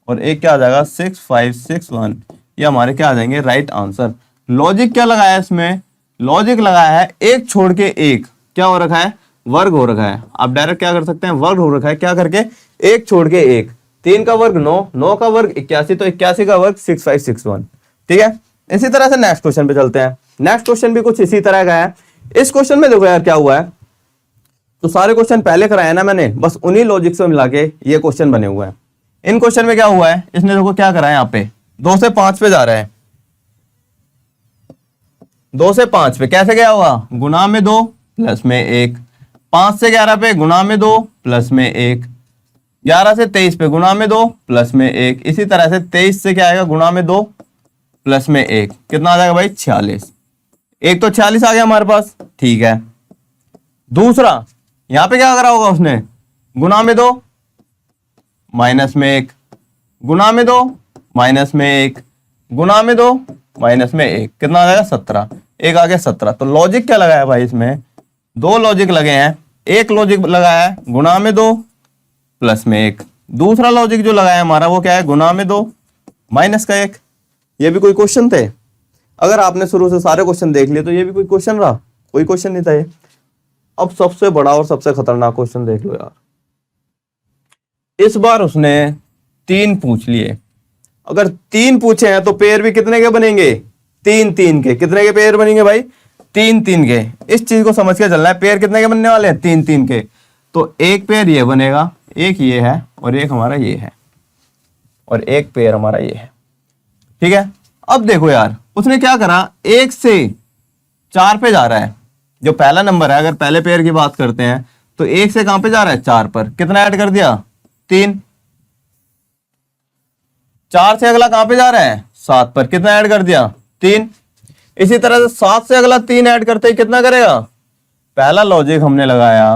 Speaker 1: और एक क्या आ जाएगा 6561, ये हमारे क्या आ जाएंगे, राइट आंसर। लॉजिक क्या लगाया है इसमें, लॉजिक लगाया है एक छोड़ के एक क्या हो रखा है, वर्ग हो रखा है। आप डायरेक्ट क्या कर सकते हैं, वर्ग हो रखा है क्या करके, एक छोड़ के एक। 3 का वर्ग 9, 9 का वर्ग 81, तो 81 का वर्ग 6561। ठीक है, इसी तरह से नेक्स्ट क्वेश्चन पे चलते हैं। नेक्स्ट क्वेश्चन भी कुछ इसी तरह का है। इस क्वेश्चन में देखो यार क्या हुआ है, तो सारे क्वेश्चन पहले कराए ना मैंने, बस उन्हीं लॉजिक से मिला के ये क्वेश्चन बने हुए हैं। इन क्वेश्चन में क्या हुआ है, इसने देखो क्या करा है, यहाँ पे 2 से 5 पे जा रहा है। 2 से 5 पे कैसे गया हुआ, गुणा में 2 प्लस में 1। 5 से 11 पे गुणा में 2 प्लस में 1। 11 से 23 पे गुणा में 2 प्लस में 1। इसी तरह से 23 से क्या आएगा, गुणा में 2 प्लस में 1। कितना आ जाएगा भाई, 46। एक तो 46 आ गया हमारे पास। ठीक है, दूसरा यहां पे क्या करा होगा उसने, गुणा में 2 माइनस में 1, गुणा में 2 माइनस में 1, गुणा में 2 माइनस में 1। कितना आ जाएगा, 17। एक आ गया 17। तो लॉजिक क्या लगाया भाई, इसमें 2 लॉजिक लगे हैं। एक लॉजिक लगाया है गुणा में 2 प्लस में 1। दूसरा लॉजिक जो लगाया है हमारा वो क्या है, गुणा में 2 माइनस का 1। ये भी कोई क्वेश्चन थे, अगर आपने शुरू से सारे क्वेश्चन देख लिए तो ये भी कोई क्वेश्चन रहा, कोई क्वेश्चन नहीं था ये। अब सबसे बड़ा और सबसे खतरनाक क्वेश्चन देख लो यार। इस बार उसने 3 पूछ लिए। अगर 3 पूछे हैं तो पेयर भी कितने के बनेंगे, 3 3 के। कितने के पेयर बनेंगे भाई, 3 3 के। इस चीज को समझ के चलना है, पेयर कितने के बनने वाले हैं, 3 3 के। तो एक पेयर ये बनेगा, एक ये है और एक हमारा ये है, और एक पेयर हमारा ये है। ठीक है, अब देखो यार उसने क्या करा, 1 से 4 पे जा रहा है। जो पहला नंबर है, अगर पहले पेयर की बात करते हैं तो 1 से कहां पे जा रहा है, 4 पर। कितना ऐड कर दिया, 3। 4 से अगला कहां पे जा रहा है, 7 पर। कितना ऐड कर दिया, 3। इसी तरह से 7 से अगला 3 ऐड करते ही कितना करेगा, पहला लॉजिक हमने लगाया,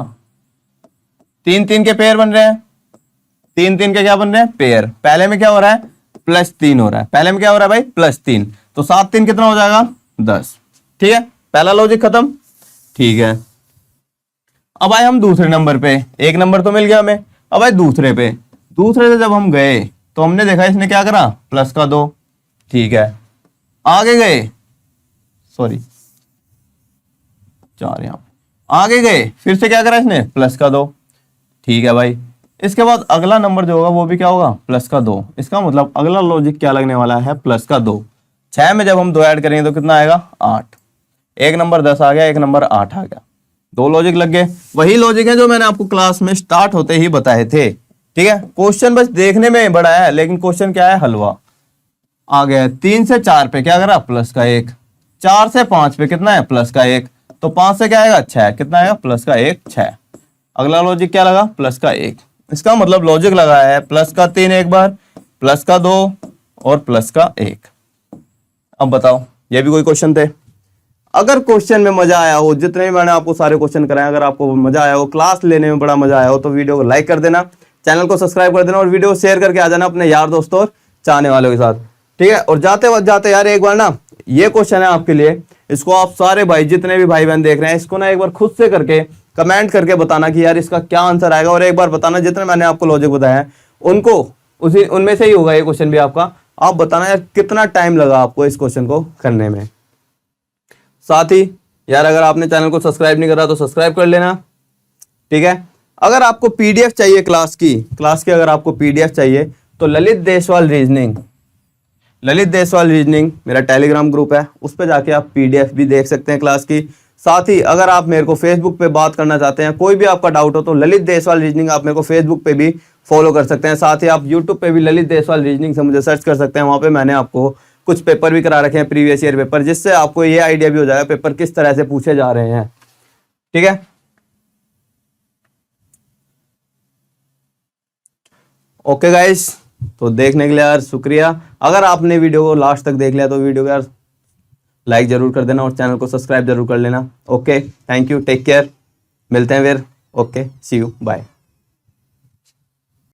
Speaker 1: 3 3 के पेयर बन रहे हैं। 3 3 के क्या बन रहे हैं, पेयर। पहले में क्या हो रहा है, +3 हो रहा है। पहले में क्या हो रहा है भाई, +3। तो 7 3 कितना हो जाएगा, 10। ठीक है, पहला लॉजिक खत्म। ठीक है, अब आए हम दूसरे नंबर पे। एक नंबर तो मिल गया हमें, अब आए दूसरे पे। दूसरे से जब हम गए तो हमने देखा इसने क्या करा, प्लस का 2। ठीक है, आगे गए, सॉरी 4 यहां आगे गए, फिर से क्या करा इसने, प्लस का 2। ठीक है भाई, इसके बाद अगला नंबर जो होगा वो भी क्या होगा, प्लस का 2। इसका मतलब अगला लॉजिक क्या लगने वाला है, प्लस का 2। 6 में जब हम 2 ऐड करेंगे तो कितना आएगा, 8। एक नंबर 10 आ गया, एक नंबर 8 आ गया। 2 लॉजिक लग गए। वही लॉजिक है जो मैंने आपको क्लास में स्टार्ट होते ही बताए थे। ठीक है, क्वेश्चन बस देखने में बड़ा है, लेकिन क्वेश्चन क्या है, हलवा। आ गया 3 से 4 पे क्या करा, प्लस का 1। 4 से 5 पे कितना है, प्लस का 1। तो 5 से क्या आएगा, 6। कितना आएगा, प्लस का 1 6। अगला लॉजिक क्या लगा, प्लस का 1। इसका मतलब लॉजिक लगाया है प्लस का 3 एक बार, प्लस का 2 और प्लस का 1। अब बताओ, ये भी कोई क्वेश्चन थे। अगर क्वेश्चन में मजा आया हो, जितने भी मैंने आपको सारे क्वेश्चन कराए, अगर आपको मजा आया हो, क्लास लेने में बड़ा मजा आया हो, तो वीडियो को लाइक कर देना, चैनल को सब्सक्राइब कर देना और वीडियो शेयर करके आ जाना अपने यार दोस्तों और चाहने वालों के साथ। ठीक है, और जाते यार एक बार ना ये क्वेश्चन है आपके लिए, इसको आप सारे भाई जितने भी भाई बहन देख रहे हैं, इसको ना एक बार खुद से करके कमेंट करके बताना कि यार इसका क्या आंसर आएगा। और एक बार बताना जितने मैंने आपको लॉजिक बताया है उनको, उनमें से ही होगा ये क्वेश्चन भी आपका। आप बताना यार कितना टाइम लगा आपको इस क्वेश्चन को करने में। साथ ही यार अगर आपने चैनल को सब्सक्राइब नहीं करा तो सब्सक्राइब कर लेना, ठीक है। अगर आपको पीडीएफ चाहिए क्लास की अगर आपको पीडीएफ चाहिए तो ललित देशवाल रीजनिंग मेरा टेलीग्राम ग्रुप है, उस पर जाके आप पीडीएफ भी देख सकते हैं क्लास की। साथ ही अगर आप मेरे को फेसबुक पे बात करना चाहते हैं, कोई भी आपका डाउट हो तो ललित देशवाल रीजनिंग आप मेरे को फेसबुक पे भी फॉलो कर सकते हैं। साथ ही आप यूट्यूब पे भी ललित देशवाल रीजनिंग से मुझे सर्च कर सकते हैं। वहाँ पे मैंने आपको कुछ पेपर भी करा रखे हैं, प्रीवियस ईयर पेपर, जिससे आपको ये आइडिया भी हो जाएगा पेपर किस तरह से पूछे जा रहे हैं। ठीक है, ओके गाइस, तो देखने के लिए यार शुक्रिया। अगर आपने वीडियो को लास्ट तक देख लिया तो वीडियो को यार लाइक जरूर कर देना और चैनल को सब्सक्राइब जरूर कर लेना। Okay, thank you, take care, मिलते हैं फिर। Okay, see you, bye.